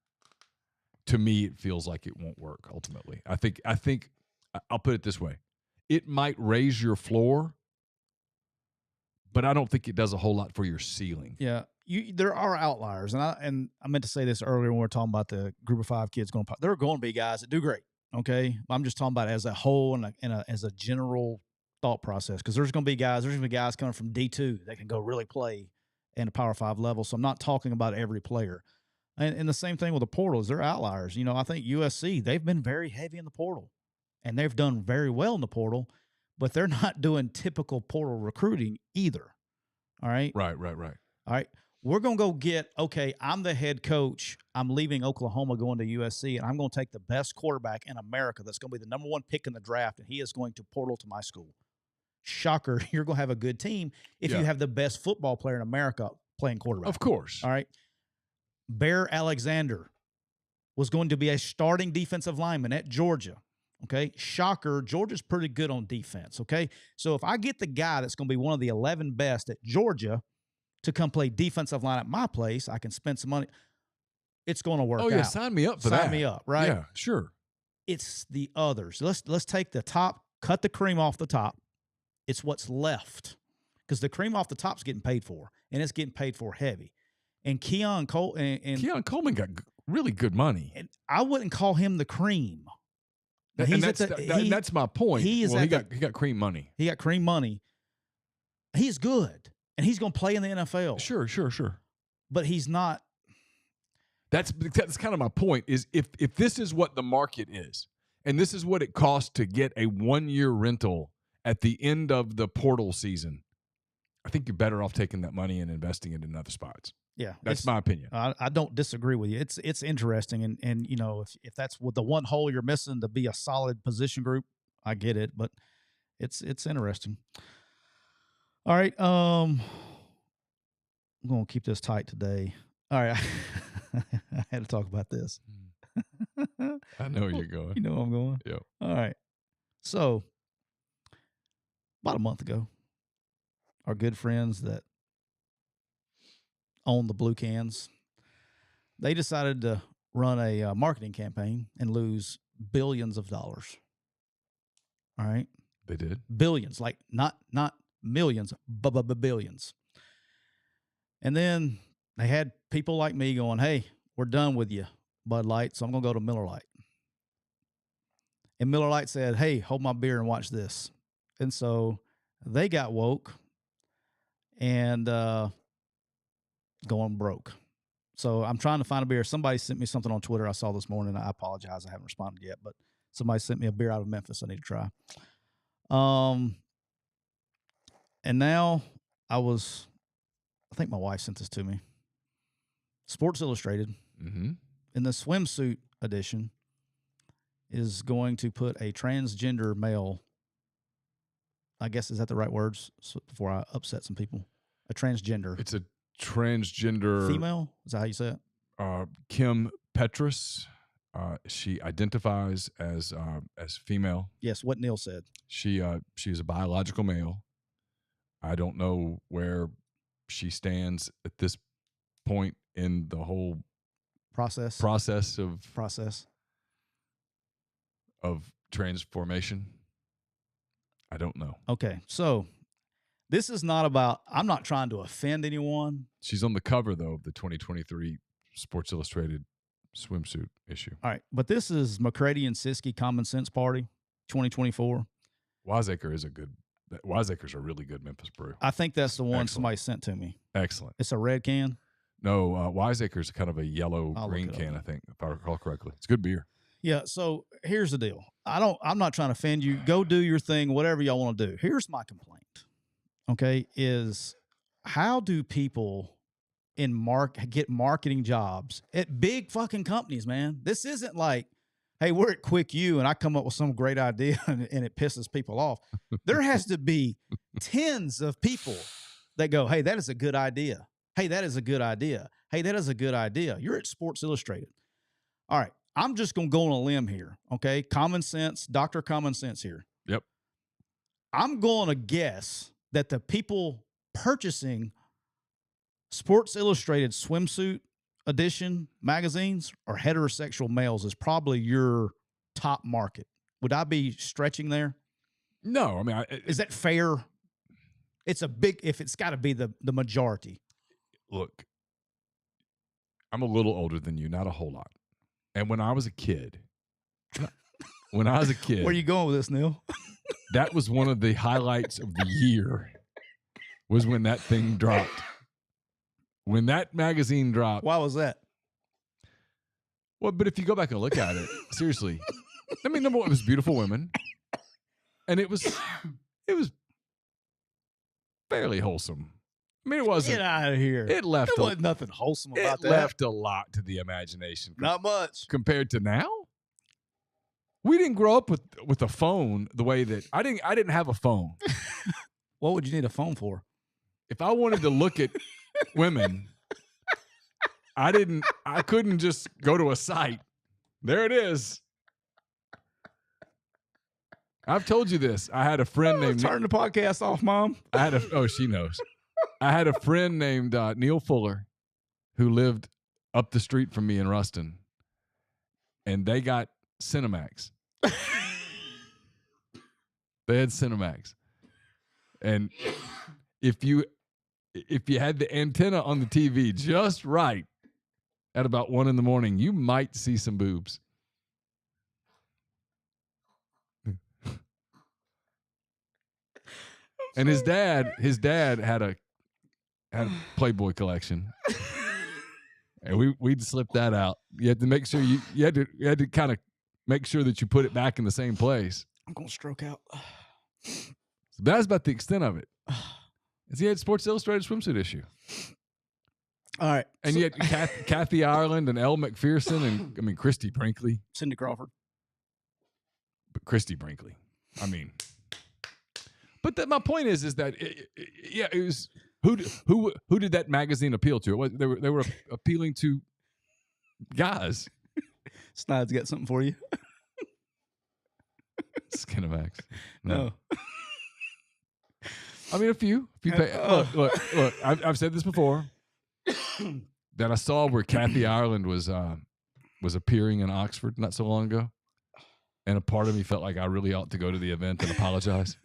to me, it feels like it won't work ultimately. I think I'll put it this way. It might raise your floor, but I don't think it does a whole lot for your ceiling. Yeah. There are outliers, and I meant to say this earlier when we were talking about the group of 5 kids going. There are going to be guys that do great. Okay, I'm just talking about it as a whole and as a general thought process, because there's going to be guys coming from D2 that can go really play in a Power 5 level. So I'm not talking about every player, and the same thing with the portals. They're outliers. I think USC, they've been very heavy in the portal, and they've done very well in the portal, but they're not doing typical portal recruiting either. All right, right. All right. We're going to go get, okay, I'm the head coach. I'm leaving Oklahoma going to USC, and I'm going to take the best quarterback in America that's going to be the number 1 pick in the draft, and he is going to portal to my school. Shocker, you're going to have a good team if you have the best football player in America playing quarterback. Of course. All right. Bear Alexander was going to be a starting defensive lineman at Georgia. Okay. Shocker, Georgia's pretty good on defense. Okay. So if I get the guy that's going to be one of the 11 best at Georgia to come play defensive line at my place, I can spend some money. It's going to work out. Oh, yeah, sign me up for that. Sign me up, right? Yeah, sure. It's the others. Let's take the top, cut the cream off the top. It's what's left, because the cream off the top's getting paid for, and it's getting paid for heavy. And Keon Coleman got really good money. And I wouldn't call him the cream. That's my point. He got cream money. He got cream money. He's good. And he's going to play in the NFL. Sure. But he's not. That's kind of my point, is if this is what the market is, and this is what it costs to get a 1-year rental at the end of the portal season, I think you're better off taking that money and investing it in other spots. Yeah. That's my opinion. I don't disagree with you. It's interesting. And if that's what the one hole you're missing to be a solid position group, I get it. But it's interesting. All right, I'm going to keep this tight today. All right, I had to talk about this. I know where you're going. You know where I'm going? Yep. All right. So, about a month ago, our good friends that own the Blue Cans, they decided to run a marketing campaign and lose billions of dollars. All right? They did? Billions, like not millions, billions. And then they had people like me going, hey, we're done with you, Bud Light, so I'm going to go to Miller Lite. And Miller Lite said, hey, hold my beer and watch this. And so they got woke and going broke. So I'm trying to find a beer. Somebody sent me something on Twitter I saw this morning. I apologize. I haven't responded yet, but somebody sent me a beer out of Memphis I need to try. And now I think my wife sent this to me. Sports Illustrated, in the swimsuit edition, is going to put a transgender male, I guess, is that the right words? So before I upset some people. A transgender. It's a transgender. Female? Is that how you say it? Kim Petras. She identifies as female. Yes, what Neal said. She is a biological male. I don't know where she stands at this point in the whole process of transformation. I don't know. Okay, so this is not about, I'm not trying to offend anyone. She's on the cover, though, of the 2023 Sports Illustrated swimsuit issue. All right, but this is McCready and Siskey Common Sense Party 2024. Wiseacre's a really good Memphis brew. I think that's the one somebody sent to me. Excellent. It's a red can? No, Wiseacre's kind of a yellow-green can, I think, if I recall correctly. It's good beer. Yeah, so here's the deal. I'm not trying to offend you. Go do your thing, whatever y'all want to do. Here's my complaint, okay, is how do people get marketing jobs at big fucking companies, man? This isn't like, hey, we're at Quick U, and I come up with some great idea and it pisses people off, there has to be tens of people that go, hey, that is a good idea. Hey, that is a good idea. Hey, that is a good idea. You're at Sports Illustrated. All right, I'm just going to go on a limb here, okay? Common sense, Dr. Common Sense here. Yep. I'm going to guess that the people purchasing Sports Illustrated swimsuit edition magazines are heterosexual males is probably your top market. Would I be stretching there? No, I mean, is that fair? It's a big, if it's got to be the majority. Look, I'm a little older than you, not a whole lot. And when I was a kid, where are you going with this, Neal? That was one of the highlights of the year, was when that thing dropped. When that magazine dropped. Why was that? Well, but if you go back and look at it, seriously, I mean, number one, it was beautiful women, and it was fairly wholesome. I mean, it wasn't. Get out of here. It left. There wasn't nothing wholesome about that. It left a lot to the imagination. Not much compared to now. We didn't grow up with a phone the way that I didn't have a phone. What would you need a phone for? If I wanted to look at women, I couldn't just go to a site. There it is. I've told you this. I had a friend named. Turn the podcast off, Mom. She knows. I had a friend named Neal Fuller who lived up the street from me in Ruston, and they got Cinemax. They had Cinemax, and if you had the antenna on the TV just right at about 1 a.m, you might see some boobs. And his dad had a Playboy collection, and we'd slip that out. You had to make sure you had to kind of make sure that you put it back in the same place. I'm gonna stroke out. So that's about the extent of it. Is he had Sports Illustrated swimsuit issue. All right, and you had Kathy Ireland and Elle McPherson and Christy Brinkley, Cindy Crawford, but Christy Brinkley. I mean, but my point is that it was who did that magazine appeal to? They were appealing to guys. Snide's got something for you. Skinemax. No. I mean, a few pay. Look. I've said this before. That I saw where Kathy Ireland was appearing in Oxford not so long ago, and a part of me felt like I really ought to go to the event and apologize.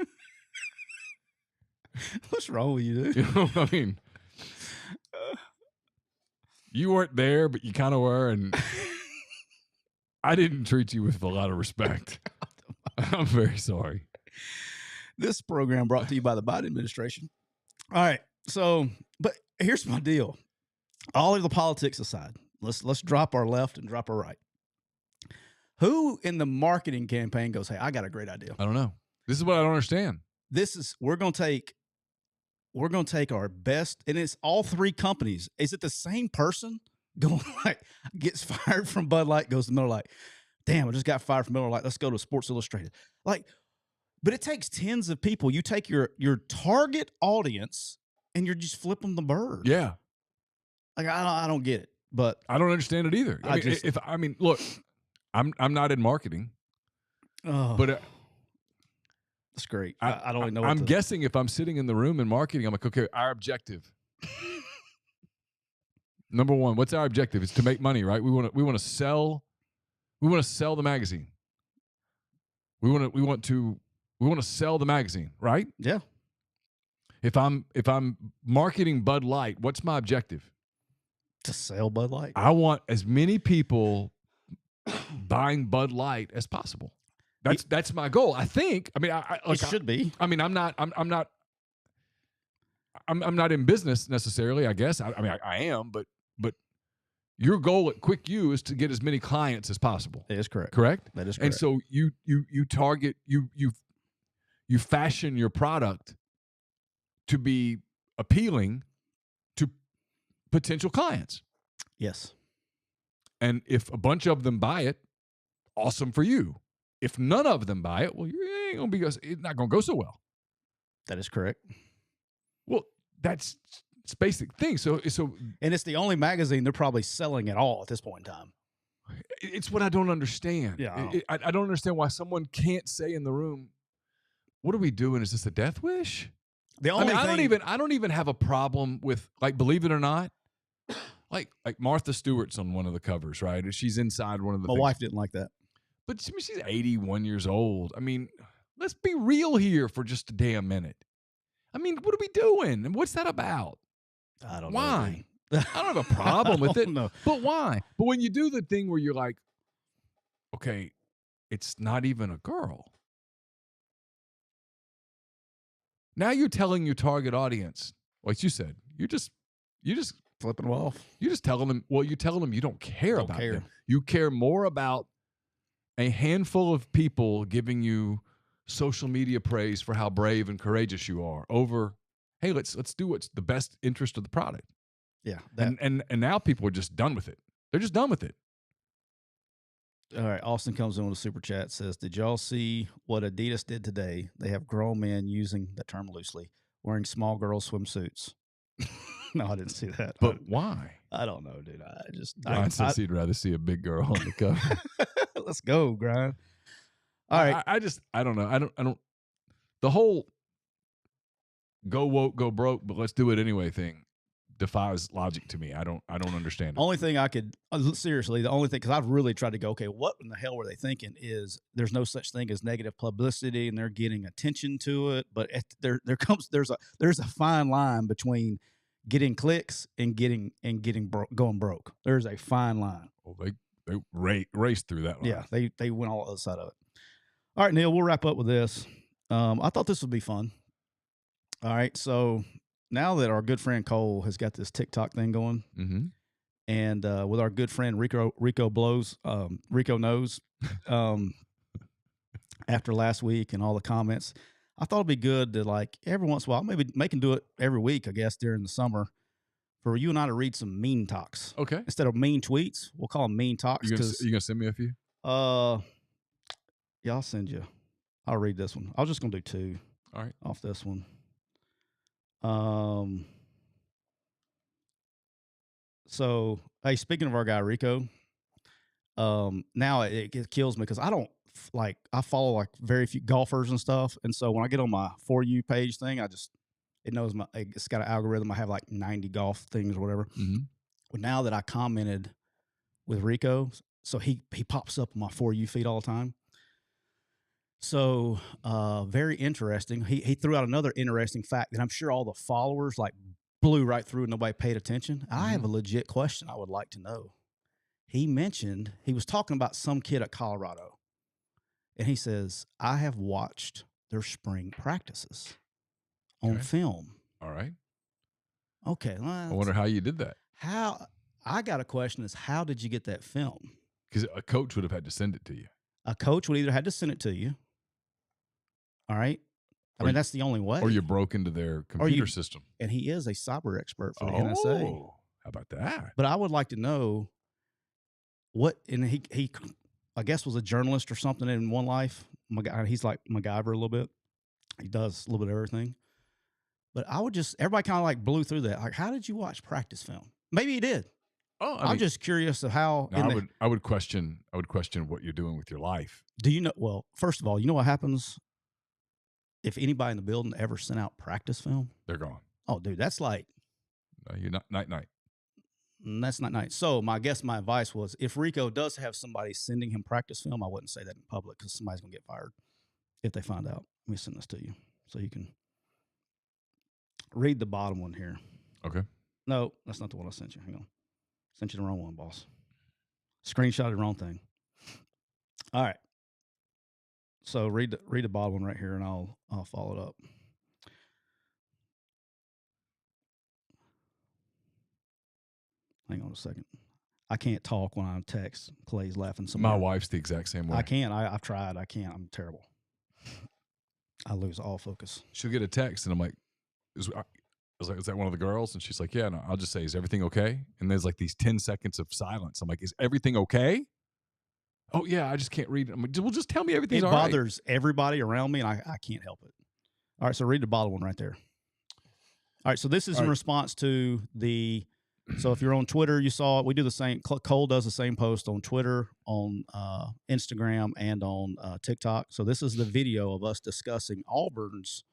What's wrong with you, dude? You know what I mean? You weren't there, but you kind of were, and I didn't treat you with a lot of respect. I'm very sorry. This program brought to you by the Biden administration. All right, so, but here's my deal. All of the politics aside, let's drop our left and drop our right. Who in the marketing campaign goes, hey, I got a great idea? I don't know. This is what I don't understand. We're gonna take our best, and it's all three companies. Is it the same person going like gets fired from Bud Light, goes to Miller Lite? Damn, I just got fired from Miller Lite. Let's go to Sports Illustrated. Like, but it takes tens of people. You take your target audience and you're just flipping the bird. Yeah. Like I don't get it, but I don't understand it either. I mean, look, I'm not in marketing, but that's great. I don't even know. I'm guessing if I'm sitting in the room in marketing, I'm like, okay, our objective. Number one, what's our objective? It's to make money, right? We want to sell the magazine. We want to sell the magazine, right? Yeah. If I'm marketing Bud Light, what's my objective? To sell Bud Light. I want as many people buying Bud Light as possible. That's my goal. I think. I mean, it should be. I mean, I'm not in business necessarily. I guess. I am, but your goal at Quick U is to get as many clients as possible. That is correct. Correct. That is correct. And so you target you fashion your product to be appealing to potential clients. Yes. And if a bunch of them buy it, awesome for you. If none of them buy it, well, you ain't gonna be. It's not gonna go so well. That is correct. Well, that's basic thing. So, and it's the only magazine they're probably selling at all at this point in time. It's what I don't understand. Yeah, I don't understand why someone can't say in the room, "What are we doing? Is this a death wish?" The only I don't even have a problem with, like, believe it or not, like Martha Stewart's on one of the covers, right? She's inside one of the. My wife didn't like that, but she's 81 years old. I mean, let's be real here for just a damn minute. I mean, what are we doing? And what's that about? I don't know. Why? I don't have a problem with it. No. But why? But when you do the thing where you're like, okay, it's not even a girl. Now you're telling your target audience, like you said, you're just flipping them off. You're just telling them, well, you're telling them you don't care about them. You care more about a handful of people giving you social media praise for how brave and courageous you are over, hey, let's do what's the best interest of the product. Yeah. And now people are just done with it. They're just done with it. All right. Austin comes in with a super chat, says, did y'all see what Adidas did today? They have grown men, using the term loosely, wearing small girl swimsuits. No, I didn't see that. But why? I don't know, dude. Brian says he'd rather see a big girl on the cover. Let's go, Grind. All right. I don't know. I don't the whole go woke, go broke, but let's do it anyway thing defies logic to me. I don't understand it. Only thing I could seriously, the only thing, because I've really tried to go, okay, what in the hell were they thinking? Is there's no such thing as negative publicity, and they're getting attention to it. But there's a fine line between getting clicks and going broke. There's a fine line. Well, they raced through that line. Yeah, they went all the other side of it. All right, Neal, we'll wrap up with this. I thought this would be fun. All right, so now that our good friend Cole has got this TikTok thing going, and with our good friend Rico knows, after last week and all the comments, I thought it'd be good to, like, every once in a while, maybe make him do it every week, I guess, during the summer, for you and I to read some mean talks. Okay. Instead of mean tweets, we'll call them mean talks. You gonna send me a few? Yeah, I'll send you. I'll read this one. I was just gonna do two. All right. Off this one. So, hey, speaking of our guy Rico, now it kills me because I follow like very few golfers and stuff, and so when I get on my For You page thing, it knows it's got an algorithm. I have like 90 golf things or whatever. But now that I commented with Rico, so he pops up on my For You feed all the time. So very interesting. He threw out another interesting fact that I'm sure all the followers like blew right through and nobody paid attention. I have a legit question I would like to know. He mentioned, he was talking about some kid at Colorado, and he says, I have watched their spring practices on film. All right. Okay. Well, I wonder how you did that. I got a question is, how did you get that film? Because a coach would have had to send it to you. A coach would either had to send it to you. All right. I mean, that's the only way. Or you broke into their computer system. And he is a cyber expert for the NSA. How about that? But I would like to know and he I guess was a journalist or something in one life. He's like MacGyver a little bit. He does a little bit of everything. But everybody kind of like blew through that. Like, how did you watch practice film? Maybe he did. I'm just curious of how. No, I would question what you're doing with your life. Do you know? Well, first of all, you know what happens if anybody in the building ever sent out practice film? They're gone. Oh, dude, that's like. No, you're not night. That's not nice. So my advice was, if Rico does have somebody sending him practice film, I wouldn't say that in public because somebody's gonna get fired if they find out. Let me send this to you so you can read the bottom one here. Okay. No, that's not the one I sent you. Hang on. Sent you the wrong one, boss. Screenshotted the wrong thing. All right. So read the bottom one right here, and I'll follow it up. Hang on a second. I can't talk when I text. Clay's laughing so much. My wife's the exact same way. I can't. I've tried. I can't. I'm terrible. I lose all focus. She'll get a text, and I'm like, is that one of the girls? And she's like, yeah. No, I'll just say, is everything okay? And there's like these 10 seconds of silence. I'm like, is everything okay? Oh yeah, I just can't read. I'm like, well, just tell me everything's It all right. bothers everybody around me, and I can't help it. All right, so read the bottom one right there. All right, so this is All in right. response to the. So if you're on Twitter, you saw it. We do the same. Cole does the same post on Twitter, on Instagram, and on TikTok. So this is the video of us discussing Auburn's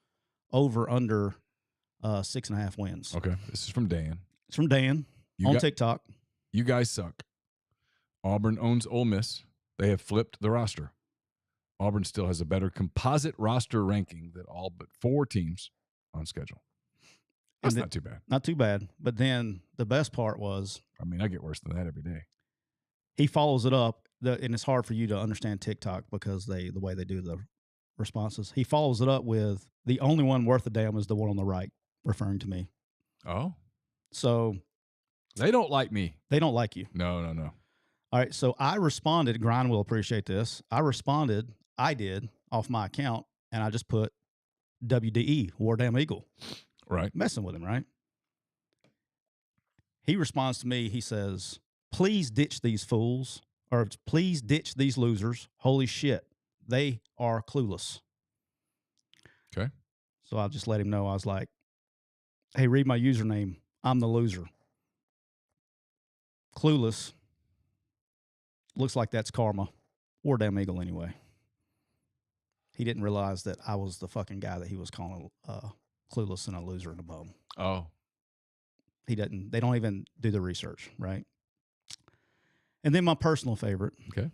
over under 6.5 wins. Okay, this is from Dan. It's from Dan on TikTok. You guys suck. Auburn owns Ole Miss. They have flipped the roster. Auburn still has a better composite roster ranking than all but 4 teams on schedule. That's not too bad. Not too bad. But then the best part was, I mean, I get worse than that every day. He follows it up, and it's hard for you to understand TikTok because the way they do the responses. He follows it up with, the only one worth a damn is the one on the right, referring to me. Oh. So. They don't like me. They don't like you. No. All right, so I responded. Grind will appreciate this. I did, off my account, and I just put WDE, War Damn Eagle. Right. Messing with him, right? He responds to me. He says, please ditch these fools, or please ditch these losers. Holy shit, they are clueless. Okay. So I just let him know. I was like, hey, read my username. I'm the loser. Clueless. Looks like that's karma. War Damn Eagle anyway. He didn't realize that I was the fucking guy that he was calling clueless and a loser and a bum. Oh. They don't even do the research, right? And then my personal favorite. Okay.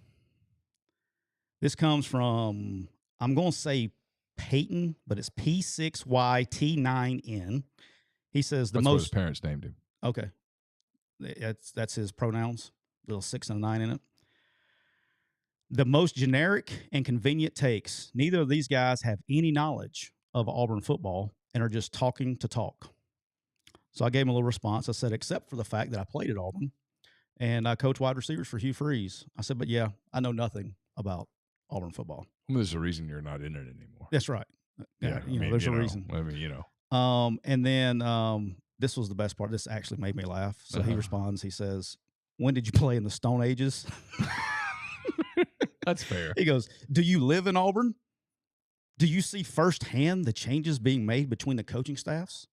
This comes from, I'm going to say Peyton, but it's P6YT9N. He says That's what his parents named him. Okay. That's his pronouns. Little 6 and a 9 in it. The most generic and convenient takes. Neither of these guys have any knowledge of Auburn football and are just talking to talk. So I gave him a little response. I said, except for the fact that I played at Auburn and I coach wide receivers for Hugh Freeze. I said, but yeah, I know nothing about Auburn football. Well, there's a reason you're not in it anymore. That's right. Yeah, there's a reason. I mean, And then this was the best part. This actually made me laugh. So he responds. He says, when did you play in the Stone Ages? That's fair. He goes, do you live in Auburn? Do you see firsthand the changes being made between the coaching staffs?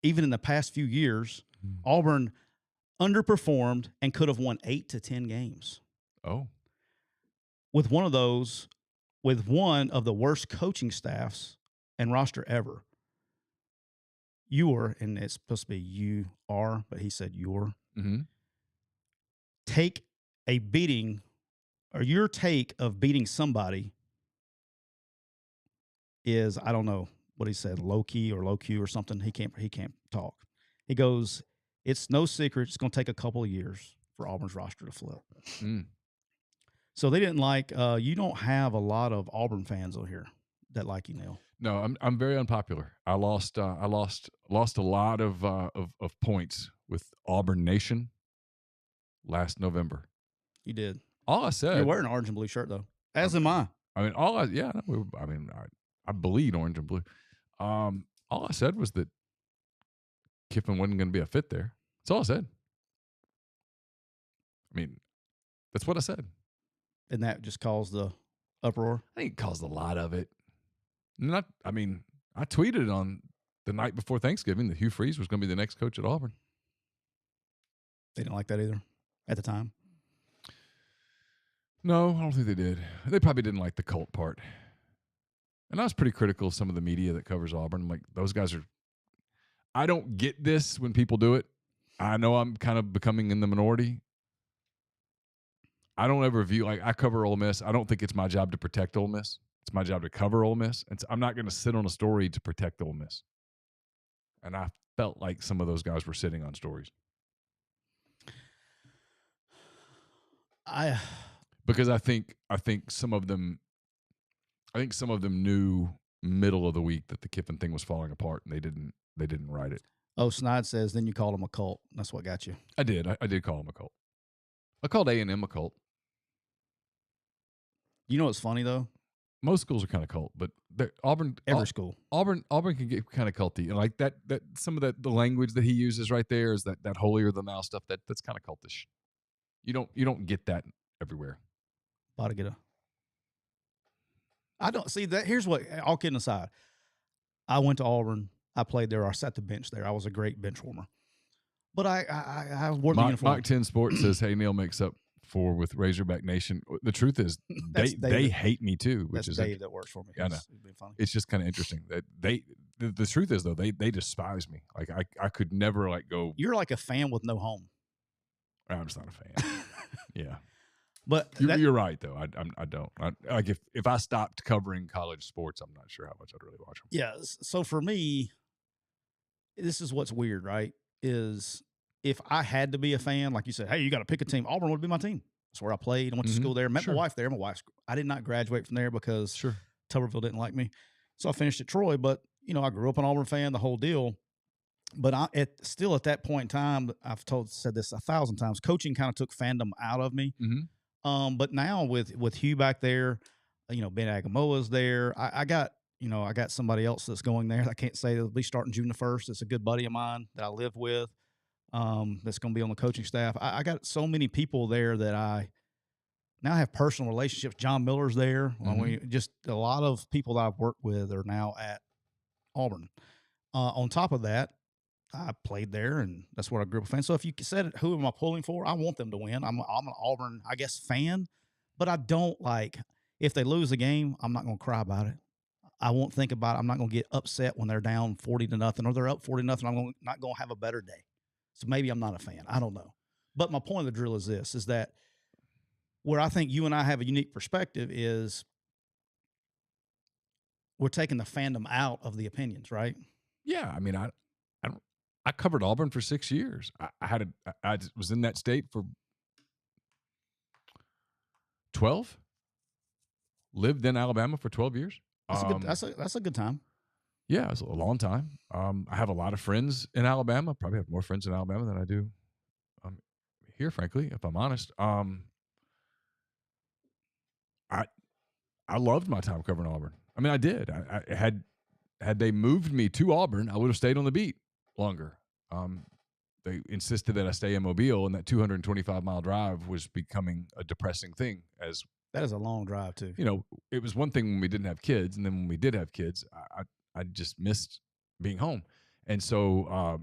Even in the past few years, Auburn underperformed and could have won 8 to 10 games. Oh. With one of the worst coaching staffs and roster ever. And it's supposed to be you are, but he said you're. Mm-hmm. Take a beating, or your take of beating somebody is, I don't know what he said, low key or low Q or something. He can't talk. He goes, it's no secret. It's going to take a couple of years for Auburn's roster to flip. Mm. So they didn't like, you don't have a lot of Auburn fans over here that like you, Neal. No, I'm very unpopular. I lost a lot of points with Auburn Nation last November. You did. All I said. You're wearing an orange and blue shirt though, as am I. I mean, I bleed orange and blue. All I said was that Kiffin wasn't going to be a fit there. That's all I said. I mean, that's what I said. And that just caused the uproar? I think it caused a lot of it. I tweeted on the night before Thanksgiving that Hugh Freeze was going to be the next coach at Auburn. They didn't like that either at the time? No, I don't think they did. They probably didn't like the cult part. And I was pretty critical of some of the media that covers Auburn. I'm like, those guys are – I don't get this when people do it. I know I'm kind of becoming in the minority. I don't ever view – like, I cover Ole Miss. I don't think it's my job to protect Ole Miss. It's my job to cover Ole Miss. And so I'm not going to sit on a story to protect Ole Miss. And I felt like some of those guys were sitting on stories. Because I think some of them knew middle of the week that the Kiffin thing was falling apart, and they didn't write it. Oh, Snide says then you called him a cult. That's what got you. I did. I did call him a cult. I called A&M a cult. You know what's funny though? Most schools are kind of cult, but Auburn. Every school. Auburn can get kind of culty, and like that some of the language that he uses right there is that holier than thou stuff. That's kind of cultish. You don't get that everywhere. About to get a. I don't see that. Here's what. All kidding aside, I went to Auburn. I played there. I sat the bench there. I was a great bench warmer. But I wore the uniform. Mach 10 Sports says, "Hey, Neal makes up for with Razorback Nation." The truth is, they hate me too, which is Dave that works for me. I know. It's just kind of interesting that the truth is though they despise me. Like I could never like go. You're like a fan with no home. I'm just not a fan. Yeah, but you're right though. I don't like if I stopped covering college sports, I'm not sure how much I'd really watch them. Yeah. So for me, this is what's weird, right? Is if I had to be a fan, like you said, hey, you got to pick a team. Auburn would be my team. That's where I played. I went to school there. Met my wife there. I did not graduate from there because Tuberville didn't like me. So I finished at Troy. But, I grew up an Auburn fan, the whole deal. But still at that point in time, I've said this 1,000 times, coaching kind of took Fandom out of me. Mm-hmm. But now with Hugh back there, Ben Agamoa's there. I got somebody else that's going there. I can't say they'll be starting June the 1st. It's a good buddy of mine that I live with. That's going to be on the coaching staff. I got so many people there that I now have personal relationships. John Miller's there. Mm-hmm. Just a lot of people that I've worked with are now at Auburn. On top of that, I played there, and that's what I grew up a fan. So if you said, who am I pulling for? I want them to win. I'm an Auburn, I guess, fan, but I don't like if they lose a game, I'm not going to cry about it. I won't think about it. I'm not going to get upset when they're down 40-0 or they're up 40-0. I'm not going to have a better day. So maybe I'm not a fan. I don't know. But my point of the drill is this, is that where I think you and I have a unique perspective is we're taking the fandom out of the opinions, right? Yeah. I mean, I covered Auburn for 6 years. I was in that state for 12. Lived in Alabama for 12 years. That's a good time. Yeah, it's a long time. I have a lot of friends in Alabama. Probably have more friends in Alabama than I do here, frankly, if I'm honest. I loved my time covering Auburn. I mean, I did. I had they moved me to Auburn, I would have stayed on the beat longer. They insisted that I stay in Mobile, and that 225-mile drive was becoming a depressing thing. That is a long drive too. It was one thing when we didn't have kids, and then when we did have kids, I just missed being home. And so,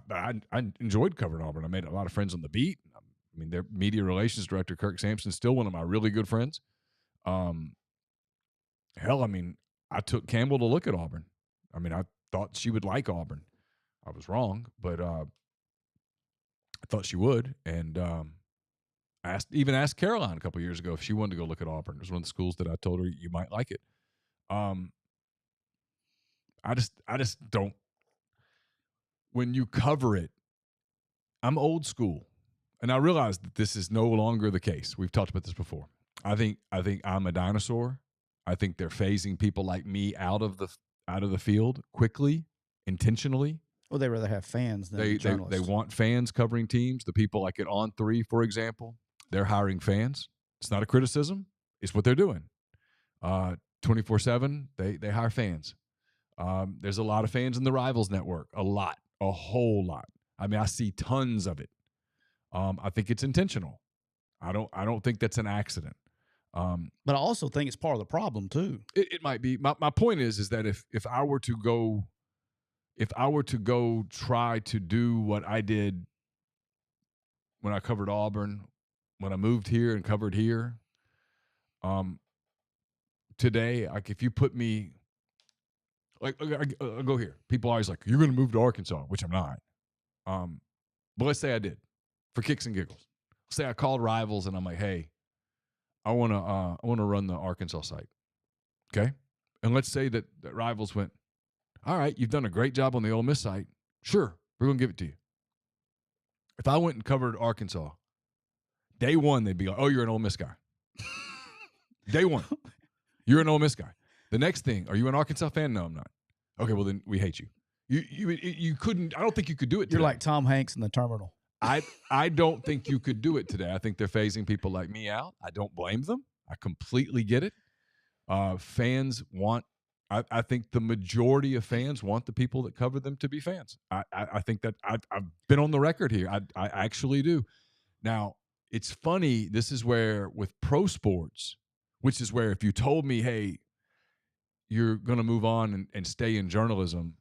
I enjoyed covering Auburn. I made a lot of friends on the beat. I mean, their media relations director, Kirk Sampson, still one of my really good friends. Hell, I mean, I took Campbell to look at Auburn. I mean, I thought she would like Auburn. I was wrong, but I thought she would. And asked Caroline a couple of years ago if she wanted to go look at Auburn. It was one of the schools that I told her you might like it. I just don't. When you cover it, I'm old school, and I realize that this is no longer the case. We've talked about this before. I think I'm a dinosaur. I think they're phasing people like me out of the field quickly, intentionally. Well, they rather have fans than journalists. They want fans covering teams. The people like at On 3, for example, they're hiring fans. It's not a criticism. It's what they're doing. 24/7, they hire fans. There's a lot of fans in the Rivals Network. A whole lot. I mean, I see tons of it. I think it's intentional. I don't think that's an accident. But I also think it's part of the problem too. It might be. My point is that if I were to go try to do what I did when I covered Auburn, when I moved here and covered here, today, like if you put me, like I'll go here. People are always like, you're going to move to Arkansas, which I'm not. But let's say I did, for kicks and giggles. Say I called Rivals and I'm like, hey, I want to run the Arkansas site, okay? And let's say that Rivals went, all right, you've done a great job on the Ole Miss site. Sure, we're going to give it to you. If I went and covered Arkansas, day one, they'd be like, oh, you're an Ole Miss guy. Day one, you're an Ole Miss guy. The next thing, are you an Arkansas fan? No, I'm not. Okay, well, then we hate you. You couldn't – I don't think you could do it today. You're like Tom Hanks in The Terminal. I don't think you could do it today. I think they're phasing people like me out. I don't blame them. I completely get it. Fans want – I think the majority of fans want the people that cover them to be fans. I think that I've been on the record here. I actually do. Now, it's funny. This is where with pro sports, which is where if you told me, hey, you're going to move on and stay in journalism,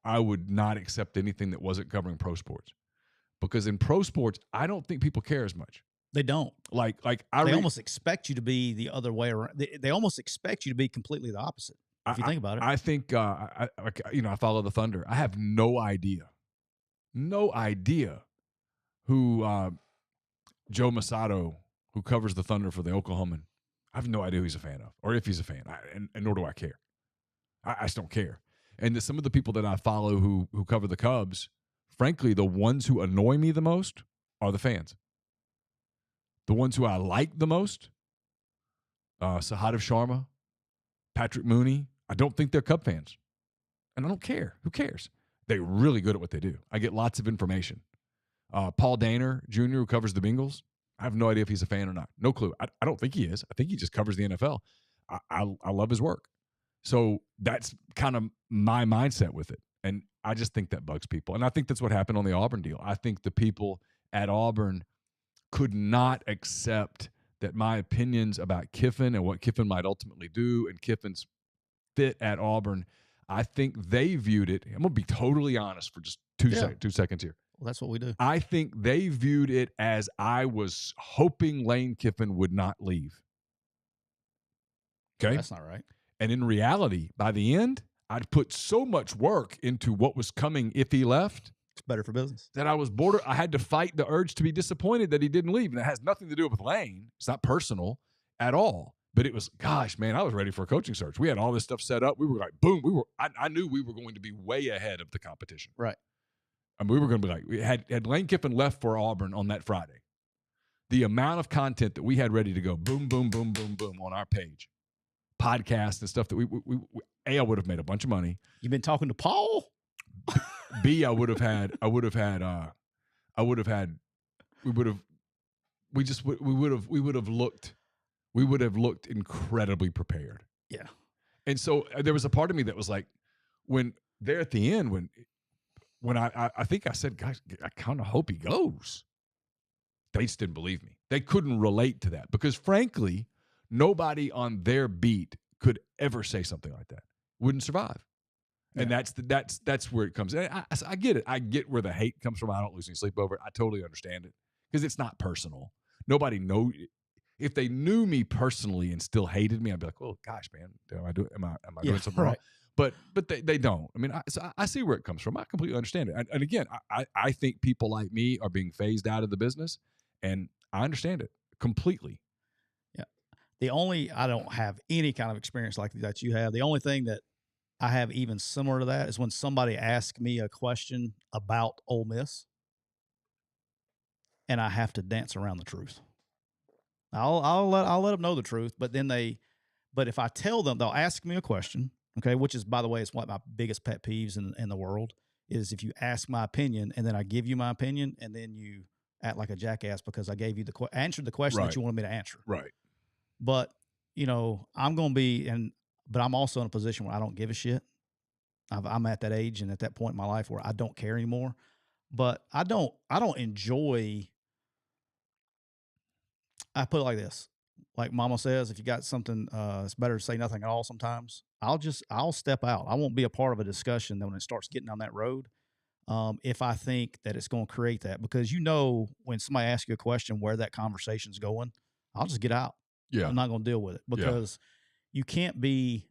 I would not accept anything that wasn't covering pro sports. Because in pro sports, I don't think people care as much. They don't. They almost expect you to be the other way around. They almost expect you to be completely the opposite. If you think about it, I think I follow the Thunder. I have no idea who Joe Masato, who covers the Thunder for the Oklahoman. I have no idea who he's a fan of, or if he's a fan, and nor do I care. I just don't care. And some of the people that I follow who cover the Cubs, frankly, the ones who annoy me the most are the fans. The ones who I like the most, Sahadev Sharma, Patrick Mooney, I don't think they're Cub fans. And I don't care. Who cares? They're really good at what they do. I get lots of information. Paul Daner Jr., who covers the Bengals, I have no idea if he's a fan or not. No clue. I don't think he is. I think he just covers the NFL. I love his work. So that's kind of my mindset with it. And I just think that bugs people. And I think that's what happened on the Auburn deal. I think the people at Auburn could not accept that my opinions about Kiffin and what Kiffin might ultimately do and Kiffin's fit at Auburn, I think they viewed it. I'm going to be totally honest for just 2 seconds here. Well, that's what we do. I think they viewed it as I was hoping Lane Kiffin would not leave. Okay? That's not right. And in reality, by the end, I'd put so much work into what was coming if he left. It's better for business. That I had to fight the urge to be disappointed that he didn't leave. And it has nothing to do with Lane. It's not personal at all. But it was, gosh, man, I was ready for a coaching search. We had all this stuff set up. We were like, boom. I knew we were going to be way ahead of the competition. Right. I mean, we were going to be like, had Lane Kiffin left for Auburn on that Friday, the amount of content that we had ready to go, boom, boom, boom, boom, boom, on our page, podcasts and stuff that we I would have made a bunch of money. You've been talking to Paul? B, we would have looked incredibly prepared. Yeah. And so there was a part of me that was like, when there at the end, when I think I said, guys, I kind of hope he goes. They just didn't believe me. They couldn't relate to that because, frankly, nobody on their beat could ever say something like that. Wouldn't survive. Yeah. And that's where it comes. I get it. I get where the hate comes from. I don't lose any sleep over it. I totally understand it because it's not personal. Nobody knows. If they knew me personally and still hated me, I'd be like, "Oh gosh, man, am I doing something wrong?" But they don't. I mean, I see where it comes from. I completely understand it. And again, I think people like me are being phased out of the business, and I understand it completely. Yeah. I don't have any kind of experience like that you have. The only thing that I have even similar to that is when somebody asks me a question about Ole Miss, and I have to dance around the truth. I'll let them know the truth, but if I tell them, they'll ask me a question, okay, which is, by the way, it's one of my biggest pet peeves in the world is if you ask my opinion and then I give you my opinion and then you act like a jackass because I gave you answered the question that you wanted me to answer. Right. But, I'm going to be but I'm also in a position where I don't give a shit. I'm at that age and at that point in my life where I don't care anymore. But I don't enjoy. I put it like this: like Mama says, if you got something, it's better to say nothing at all. Sometimes I'll step out. I won't be a part of a discussion when it starts getting down that road. If I think that it's going to create that, because when somebody asks you a question where that conversation's going, I'll just get out. Yeah, I'm not going to deal with it because. You can't be,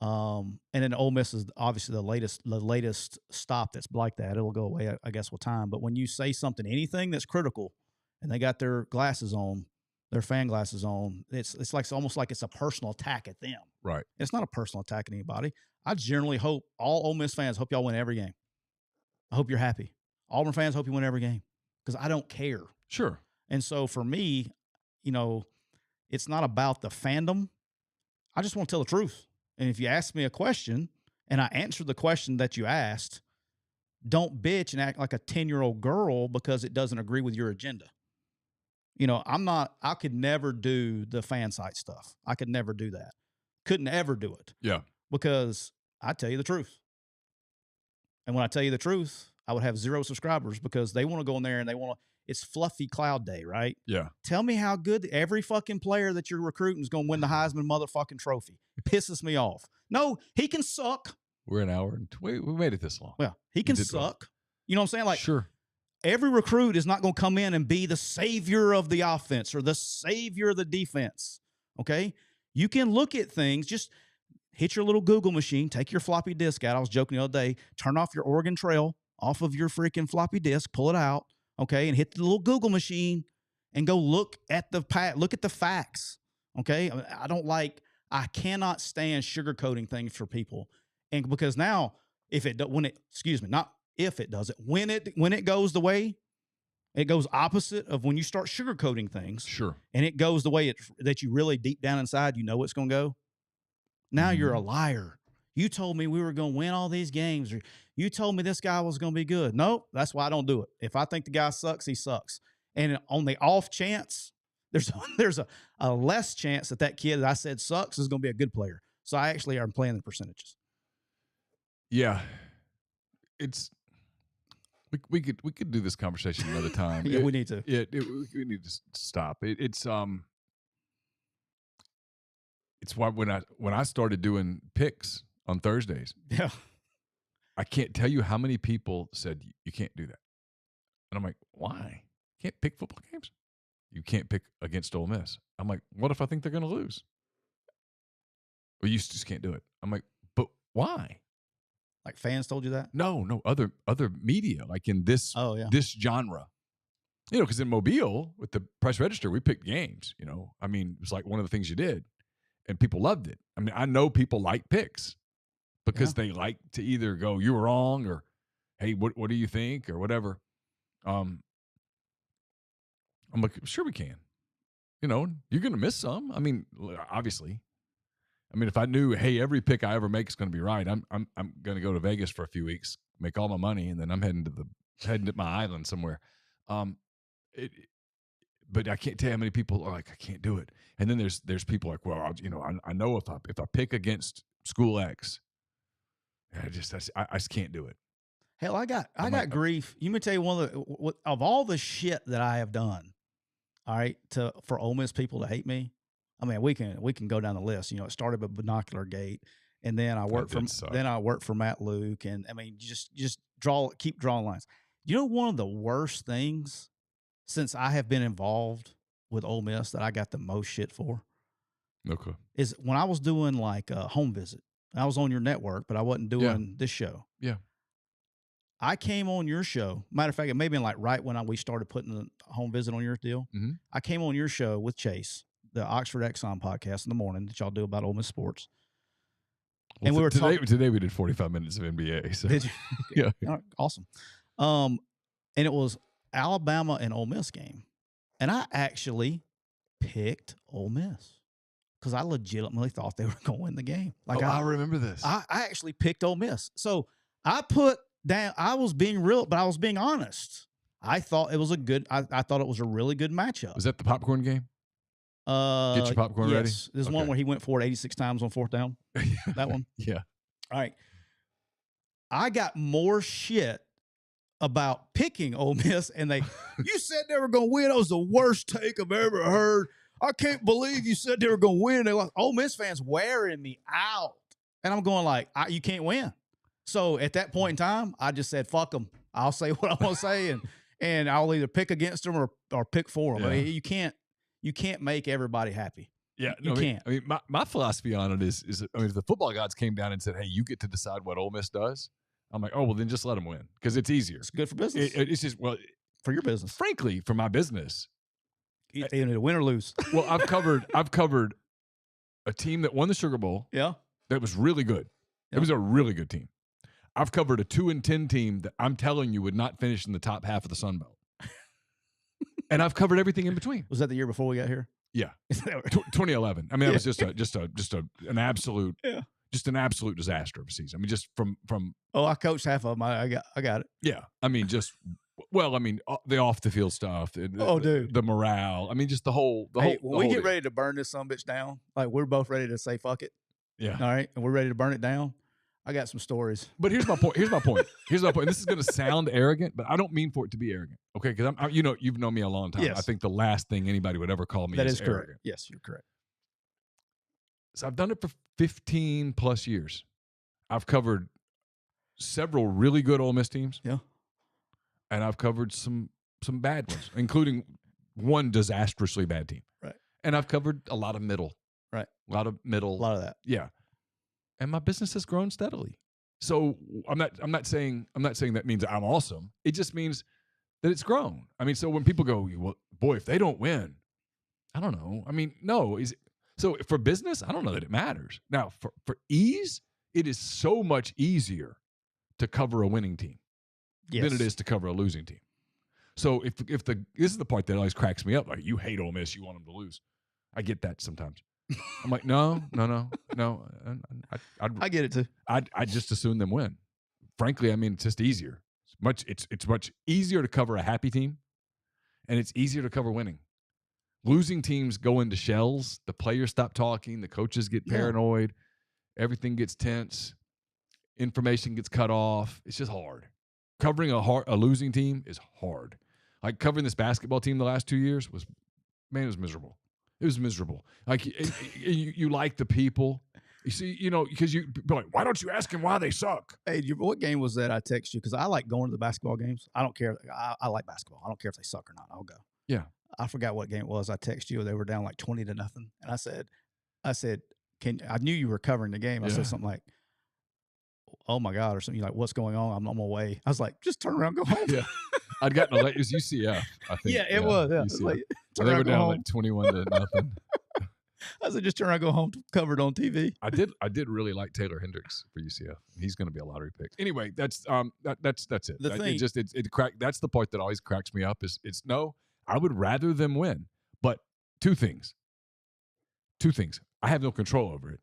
and then Ole Miss is obviously the latest stop that's like that. It'll go away, I guess, with time. But when you say anything that's critical, and they got their glasses on, their fan glasses on, it's like almost like it's a personal attack at them. Right. It's not a personal attack at anybody. I generally hope all Ole Miss fans hope y'all win every game. I hope you're happy. Auburn fans hope you win every game because I don't care. Sure. And so for me, it's not about the fandom. I just want to tell the truth. And if you ask me a question and I answer the question that you asked, don't bitch and act like a 10-year-old girl because it doesn't agree with your agenda. I could never do the fan site stuff. I could never do that. Couldn't ever do it. Yeah. Because I tell you the truth. And when I tell you the truth, I would have 0 subscribers because they want to go in there and it's fluffy cloud day, right? Yeah. Tell me how good every fucking player that you're recruiting is going to win the Heisman motherfucking trophy. Pisses me off. No, he can suck. We're an hour and we made it this long. Well, he can suck. Well. You know what I'm saying? Like, sure. Every recruit is not going to come in and be the savior of the offense or the savior of the defense. Okay? You can look at things, just hit your little Google machine, take your floppy disk out. I was joking the other day, turn off your Oregon Trail off of your freaking floppy disk, pull it out, okay, and hit the little Google machine and go look at the facts. Okay? I cannot stand sugarcoating things for people. And because now when it goes the way, it goes opposite of when you start sugarcoating things. Sure. And it goes the way that you really deep down inside, you know it's going to go. Now you're a liar. You told me we were going to win all these games. Or you told me this guy was going to be good. Nope. That's why I don't do it. If I think the guy sucks, he sucks. And on the off chance, there's a less chance that kid that I said sucks is going to be a good player. So I actually am playing the percentages. Yeah. We could do this conversation another time. Yeah, we need to. We need to stop. It's why when I started doing picks on Thursdays, yeah, I can't tell you how many people said you can't do that, and I'm like, why? You can't pick football games. You can't pick against Ole Miss. I'm like, what if I think they're going to lose? Well, you just can't do it. I'm like, but why? Like fans told you that? No, other media, like in this this genre. You know, because in Mobile with the Press Register, we picked games. You know, I mean, it was like one of the things you did, and people loved it. I mean, I know people like picks because they like to either go, "You were wrong," or "Hey, what do you think?" or whatever. I'm like, sure we can. You know, you're going to miss some. I mean, obviously. I mean, if I knew, hey, every pick I ever make is going to be right, I'm going to go to Vegas for a few weeks, make all my money, and then I'm heading to my island somewhere. But I can't tell you how many people are like, I can't do it. And then there's people like, well, I know if I pick against school X, I just can't do it. Hell, I got grief. You may tell you one of all the shit that I have done. All right, for Ole Miss people to hate me. I mean, we can go down the list. You know, it started with Binocular Gate, and then I worked for Matt Luke, and I mean, just keep drawing lines. You know, one of the worst things since I have been involved with Ole Miss that I got the most shit for, is when I was doing like a home visit. I was on your network, but I wasn't doing this show. Yeah, I came on your show. Matter of fact, it may have been like right when we started putting the home visit on your deal. Mm-hmm. I came on your show with Chase, the Oxford Exxon podcast in the morning that y'all do about Ole Miss sports. Well, and we were today we did 45 minutes of NBA. So. Did you? Yeah. Right, awesome. And it was Alabama and Ole Miss game. And I actually picked Ole Miss because I legitimately thought they were going to win the game. Like I remember this. I actually picked Ole Miss. So I put down, I was being real, but I was being honest. I thought it was I thought it was a really good matchup. Was that the popcorn game? Get your popcorn ready. There's one where he went for it 86 times on fourth down. That one. Yeah. All right. I got more shit about picking Ole Miss, and you said they were going to win. That was the worst take I've ever heard. I can't believe you said they were going to win. They lost. Ole Miss fans wearing me out, and I'm going like, you can't win. So at that point in time, I just said, fuck them. I'll say what I want to say, and I'll either pick against them or pick for them. Yeah. I mean, you can't make everybody happy. Yeah, you can't. I mean, my philosophy on it is if the football gods came down and said, "Hey, you get to decide what Ole Miss does," I'm like, "Oh, well, then just let them win because it's easier. It's good for business. It's just for your business. Frankly, for my business, you need to win or lose. Well, I've covered a team that won the Sugar Bowl. Yeah, that was really good. Yeah. It was a really good team. I've covered a 2-10 team that I'm telling you would not finish in the top half of the Sun Belt. And I've covered everything in between. Was that the year before we got here? Yeah, 2011. I mean, that was just an absolute, just an absolute disaster of a season. I mean, just from. Oh, I coached half of them. I got it. Yeah, I mean, the off the field stuff. Dude, the morale. I mean, just the whole. When we get ready to burn this sumbitch down, like we're both ready to say fuck it. Yeah. All right, and we're ready to burn it down. I got some stories. But here's my point. Here's my point. And this is going to sound arrogant, but I don't mean for it to be arrogant. Okay, because you've known me a long time. Yes. I think the last thing anybody would ever call me is correct. arrogant. Yes, you're correct. So I've done it for 15 plus years. I've covered several really good Ole Miss teams. Yeah. And I've covered some bad ones, including one disastrously bad team. Right. And I've covered a lot of middle. Right. A lot of middle. A lot of that. Yeah. And my business has grown steadily. So I'm not saying that means I'm awesome. It just means that it's grown. I mean, so when people go, well, boy, if they don't win, I don't know. I mean, no. So for business, I don't know that it matters. Now, for ease, it is so much easier to cover a winning team than it is to cover a losing team. So if this is the part that always cracks me up, like you hate Ole Miss, you want them to lose. I get that sometimes. I'm like, no. I get it too. I just assume them win. Frankly, I mean, it's just easier. It's much easier to cover a happy team, and it's easier to cover winning. Losing teams go into shells. The players stop talking. The coaches get paranoid. Everything gets tense. Information gets cut off. It's just hard. Covering a losing team is hard. Like covering this basketball team the last 2 years was miserable. It was miserable. Like you like the people. You see, because you be like, why don't you ask them why they suck? Hey, what game was that I text you? Because I like going to the basketball games. I don't care. I like basketball. I don't care if they suck or not. I'll go. Yeah. I forgot what game it was. I texted you. They were down like 20-0. And I said, I knew you were covering the game. I said something like, oh my God, or something. You're like, what's going on? I'm on my way. I was like, just turn around, go home. Yeah. I'd gotten it was UCF, I think. Yeah, it was. Yeah. Like, they were down like 21-0. I said, just turn around, go home, covered on TV. I did really like Taylor Hendricks for UCF. He's going to be a lottery pick. Anyway, that's it. That's the part that always cracks me up is I would rather them win. But two things. I have no control over it.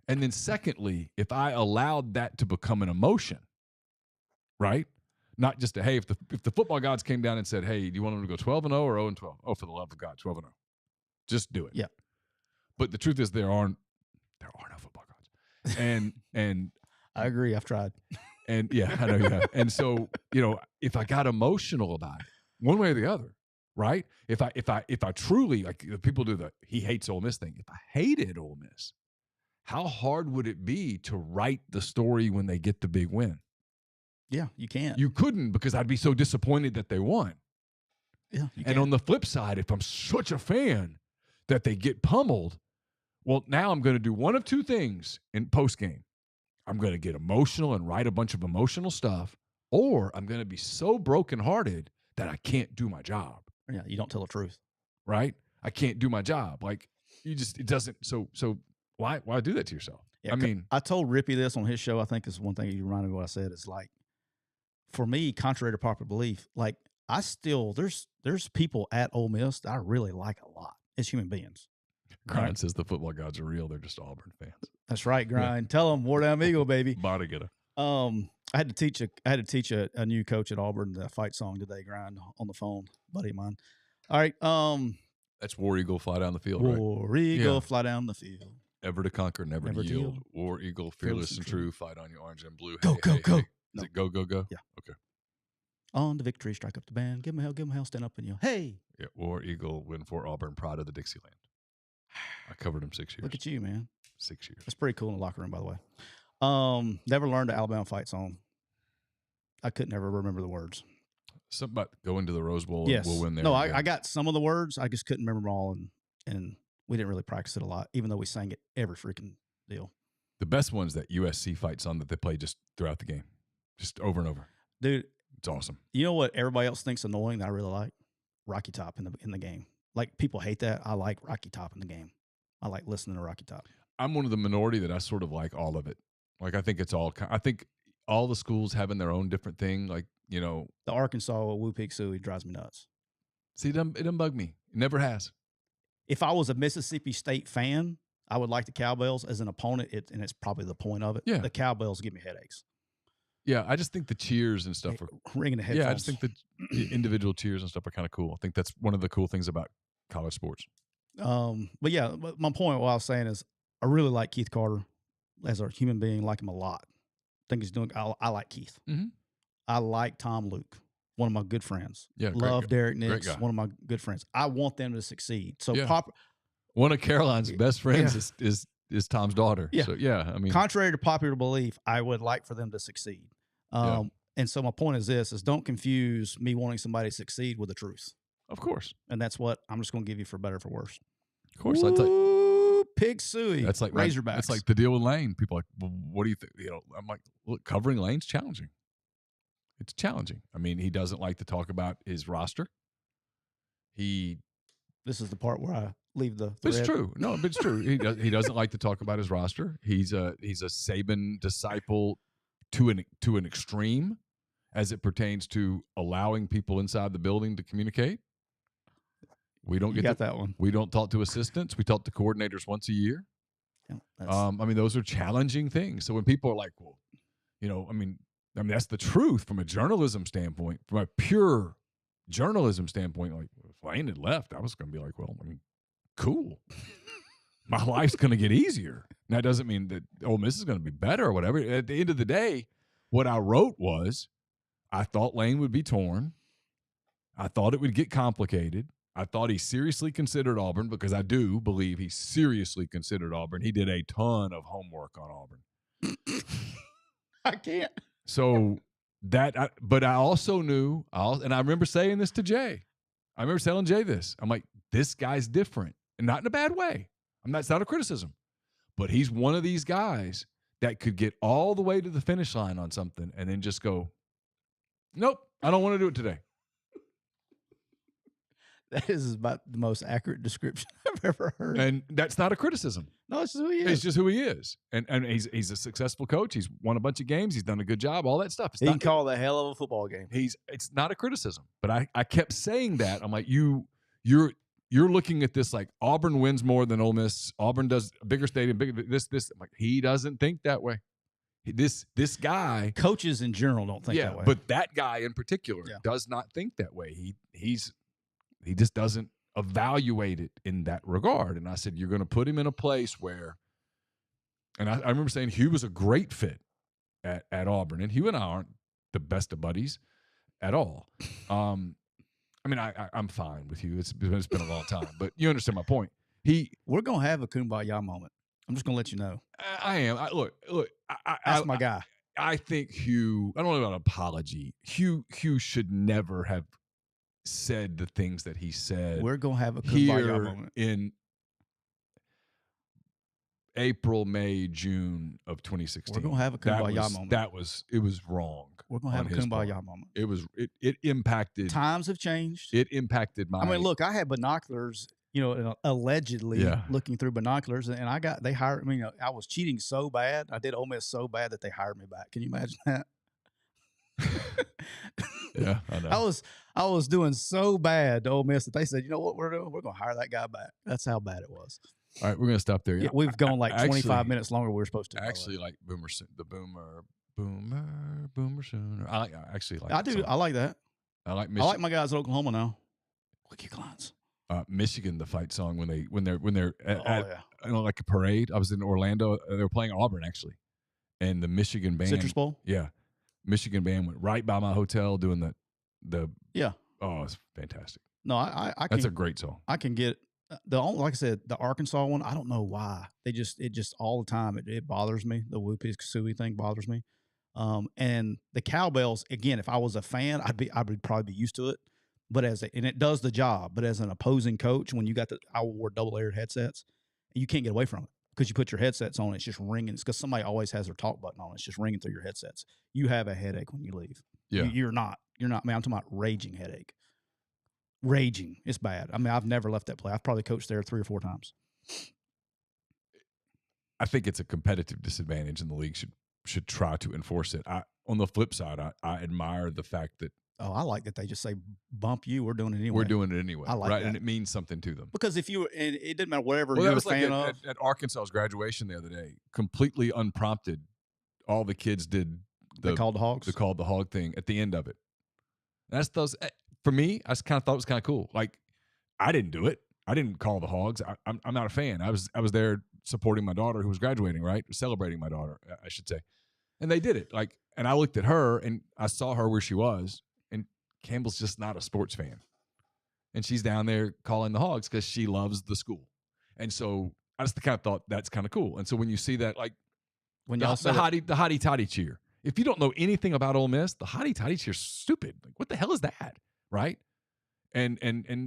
And then secondly, if I allowed that to become an emotion, right? Not just hey, if the football gods came down and said, hey, do you want them to go 12-0 or 0-12? Oh, for the love of God, 12-0. Just do it. Yeah. But the truth is there are no football gods. And I agree. I've tried. And yeah, I know you have. And so, if I got emotional about it, one way or the other, right? If I truly, like people do he hates Ole Miss thing. If I hated Ole Miss, how hard would it be to write the story when they get the big win? Yeah, you can't. You couldn't, because I'd be so disappointed that they won. Yeah. And on the flip side, if I'm such a fan that they get pummeled, well, now I'm going to do one of two things in post-game. I'm going to get emotional and write a bunch of emotional stuff, or I'm going to be so brokenhearted that I can't do my job. Yeah, you don't tell the truth. Right? I can't do my job. Like, it doesn't, so why do that to yourself? Yeah, I told Rippy this on his show. I think is one thing you reminded me of what I said. Is like, for me, contrary to popular belief, like there's people at Ole Miss that I really like a lot as human beings. Grind says the football gods are real. They're just Auburn fans. That's right, Grind. Yeah. Tell them, War Down Eagle, baby. Body getter. I had to teach a new coach at Auburn the fight song today, Grind, on the phone, buddy of mine. All right. That's War Eagle, fly down the field, War Eagle, fly down the field. Ever to conquer, never to yield. War Eagle, fearless and true. Fight on your orange and blue. Go, go, go. Hey. Is it go, go, go? Yeah. Okay. On the victory, strike up the band. Give 'em hell, stand up and yell, hey. Yeah, War Eagle, win for Auburn, pride of the Dixieland. I covered him 6 years. Look at you, man. 6 years. That's pretty cool in the locker room, by the way. Never learned the Alabama fight song. I couldn't ever remember the words. Something about going to the Rose Bowl yes. and we'll win there. No, I got some of the words. I just couldn't remember them all, and we didn't really practice it a lot, even though we sang it every freaking deal. The best one's that USC fight song that they play just throughout the game, just over and over. Dude, it's awesome. You know what everybody else thinks annoying that I really like? Rocky Top in the game. Like, people hate that. I like Rocky Top in the game. I like listening to Rocky Top. I'm one of the minority that I sort of like all of it. Like, I think all the schools having their own different thing. Like, the Arkansas Woo Pig Suey drives me nuts. See, it doesn't bug me. It never has. If I was a Mississippi State fan, I would like the Cowbells as an opponent, and it's probably the point of it. Yeah. The Cowbells give me headaches. Yeah, I just think the cheers and stuff are ringing the headphones. Yeah, I just think the individual cheers and stuff are kind of cool. I think that's one of the cool things about college sports. But yeah, my point, what I was saying is, I really like Keith Carter as a human being. Like him a lot. think he's doing. I like Keith. Mm-hmm. I like Tom Luke, one of my good friends. Yeah, love Derek Nix, guy. one of my good friends. I want them to succeed. So one of Caroline's best friends is Tom's daughter. Yeah. So I mean, contrary to popular belief, I would like for them to succeed. And so my point is this: is don't confuse me wanting somebody to succeed with the truth. Of course. And that's what I'm just going to give you for better or for worse. Of course, Pig suey. That's like Razorbacks. That's like the deal with Lane. People are like, well, what do you think? I'm like, look, covering Lane's challenging. It's challenging. I mean, he doesn't like to talk about his roster. This is the part where I leave the thread. It's true. No, but it's true. He doesn't like to talk about his roster. He's a Saban disciple to an extreme as it pertains to allowing people inside the building to communicate. We don't get that one. We don't talk to assistants. We talk to coordinators once a year. Yeah, I mean, those are challenging things. So when people are like, well, I mean, that's the truth from a journalism standpoint, from a pure journalism standpoint. Like, if Lane had left, I was going to be like, well, I mean, cool. My life's going to get easier. And that doesn't mean that Ole Miss is going to be better or whatever. At the end of the day, what I wrote was, I thought Lane would be torn. I thought it would get complicated. I thought he seriously considered Auburn, because I do believe he seriously considered Auburn. He did a ton of homework on Auburn. I can't. So but I also knew, and I remember saying this to Jay. I remember telling Jay this. I'm like, this guy's different, and not in a bad way. It's not a criticism, but he's one of these guys that could get all the way to the finish line on something and then just go, nope, I don't want to do it today. That is about the most accurate description I've ever heard. And that's not a criticism. No, it's just who he is. It's just who he is. And he's a successful coach. He's won a bunch of games. He's done a good job, all that stuff. He can call the hell of a football game. It's not a criticism. But I kept saying that. I'm like, you're looking at this like Auburn wins more than Ole Miss. Auburn does a bigger stadium, this. I'm like, he doesn't think that way. This guy. Coaches in general don't think that way. But that guy in particular does not think that way. He just doesn't evaluate it in that regard. And I said, you're going to put him in a place where, and I remember saying Hugh was a great fit at Auburn, and Hugh and I aren't the best of buddies at all. I mean, I'm fine with Hugh. It's been a long time, but you understand my point. We're going to have a kumbaya moment. I'm just going to let you know. I am. Look. That's my guy. I think Hugh, I don't know about an apology. Hugh should never have said the things that he said. We're going to have a kumbaya moment in April, May, June of 2016. We're going to have a kumbaya moment. It was wrong. We're going to have a kumbaya moment. It impacted. Times have changed. It impacted my. I mean, look, I had binoculars, allegedly looking through binoculars, and they hired me. I was cheating so bad. I did Ole Miss so bad that they hired me back. Can you imagine that? Yeah, I know. I was doing so bad to Ole Miss that they said, you know what we're doing? We're going to hire that guy back. That's how bad it was. All right, we're going to stop there. Yeah, we've gone like 25 minutes longer than we were supposed to. Actually, like Boomer Sooner. I do. I like that. I like I like my guys at Oklahoma now. Wiki Kleins. Michigan, the fight song when they're at like a parade. I was in Orlando. They were playing Auburn actually, and the Michigan band, Citrus Bowl. Yeah, Michigan band went right by my hotel doing the. Yeah. Oh, it's fantastic. No, I That's a great song. I can get like I said, the Arkansas one. I don't know why it just all the time it bothers me. The Whoopie Kasui thing bothers me. And the cowbells again. If I was a fan, I would probably be used to it. But and it does the job. But as an opposing coach, when you got I wore double-layered headsets, and you can't get away from it because you put your headsets on, it's just ringing. It's because somebody always has their talk button on. It's just ringing through your headsets. You have a headache when you leave. Yeah, you're not. Man, I'm talking about raging headache. Raging. It's bad. I mean, I've never left that play. I've probably coached there 3 or 4 times. I think it's a competitive disadvantage, and the league should try to enforce it. On the flip side, I admire the fact that. Oh, I like that they just say, bump you, we're doing it anyway. We're doing it anyway. I like right? that. And it means something to them. Because if you, and it didn't matter whatever you're a like fan of. At Arkansas's graduation the other day, completely unprompted, all the kids did they called the hogs? They called the hog thing at the end of it. That's those. For me, I just kind of thought it was kind of cool. Like, I didn't do it. I didn't call the hogs. I'm not a fan. I was there supporting my daughter who was graduating, right? Celebrating my daughter, I should say. And they did it. Like, and I looked at her and I saw her where she was, and Campbell's just not a sports fan. And she's down there calling the Hogs because she loves the school. And so I just kind of thought that's kind of cool. And so when you see that, like, When the y'all said hottie toddy cheer. If you don't know anything about Ole Miss, the hottie toddy cheer is stupid. Like, what the hell is that? Right? And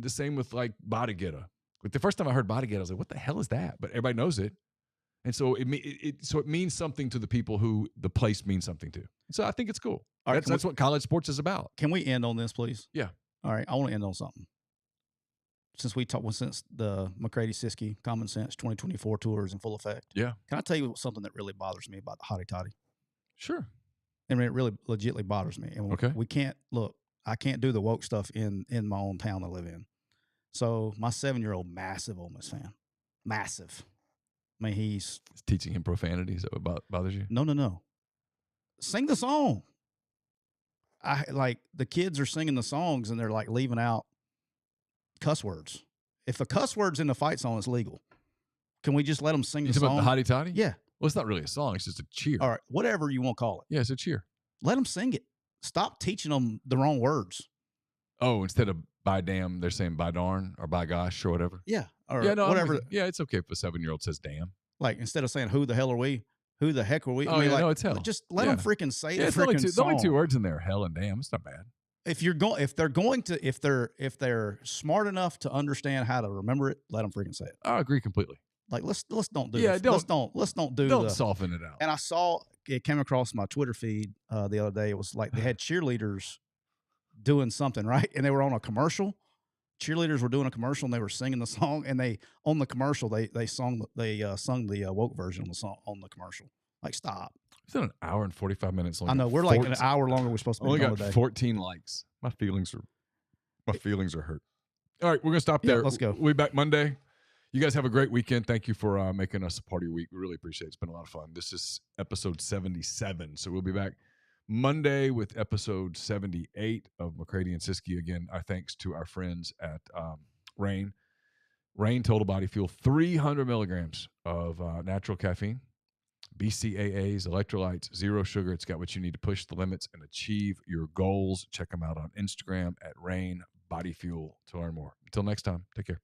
the same with like Body Getter. Like the first time I heard Body Getter, I was like, what the hell is that? But everybody knows it. And so it means something to the people who the place means something to. So I think it's cool. All right, That's what college sports is about. Can we end on this, please? Yeah. All right. I want to end on something. Since the McCready Siskey Common Sense 2024 tour is in full effect. Yeah. Can I tell you something that really bothers me about the hottie toddy? Sure. I mean, it really legitimately bothers me. And Okay. we can't I can't do the woke stuff in my own town I live in. So my 7-year-old, massive Ole Miss fan, massive. I mean, he's teaching him profanity. Is that what bothers you? No. Sing the song. The kids are singing the songs and they're like leaving out cuss words. If a cuss word's in the fight song, it's legal. Can we just let them sing the song? About the hottie toddy? Yeah. Well, it's not really a song. It's just a cheer. All right. Whatever you want to call it. Yeah, it's a cheer. Let them sing it. Stop teaching them the wrong words. Oh, instead of by damn, they're saying by darn or by gosh or whatever. Yeah. Or whatever. Yeah, it's okay if a 7-year-old says damn. Like instead of saying who the hell are we? Who the heck are we? Oh, no, it's hell. Just let them freaking say the it's freaking song. only 2 words in there, hell and damn. It's not bad. If they're smart enough to understand how to remember it, let them freaking say it. I agree completely. Like let's don't do let's don't soften it out. And I saw it came across my Twitter feed the other day. It was like they had cheerleaders doing something, right? And they were on a commercial. Cheerleaders were doing a commercial and they were singing the song. And they on the commercial they sung the woke version of the song on the commercial. Like stop. It's an hour and 45 minutes long. I know we're like an hour longer. We're supposed to be only got today. 14 likes. My feelings are hurt. All right, we're gonna stop there. Let's go. We'll be back Monday. You guys have a great weekend. Thank you for making us a part of your week. We really appreciate it. It's been a lot of fun. This is episode 77. So we'll be back Monday with episode 78 of McCready and Siskey. Again, our thanks to our friends at Rain. Rain Total Body Fuel, 300 milligrams of natural caffeine, BCAAs, electrolytes, zero sugar. It's got what you need to push the limits and achieve your goals. Check them out on Instagram at Rain Body Fuel to learn more. Until next time, take care.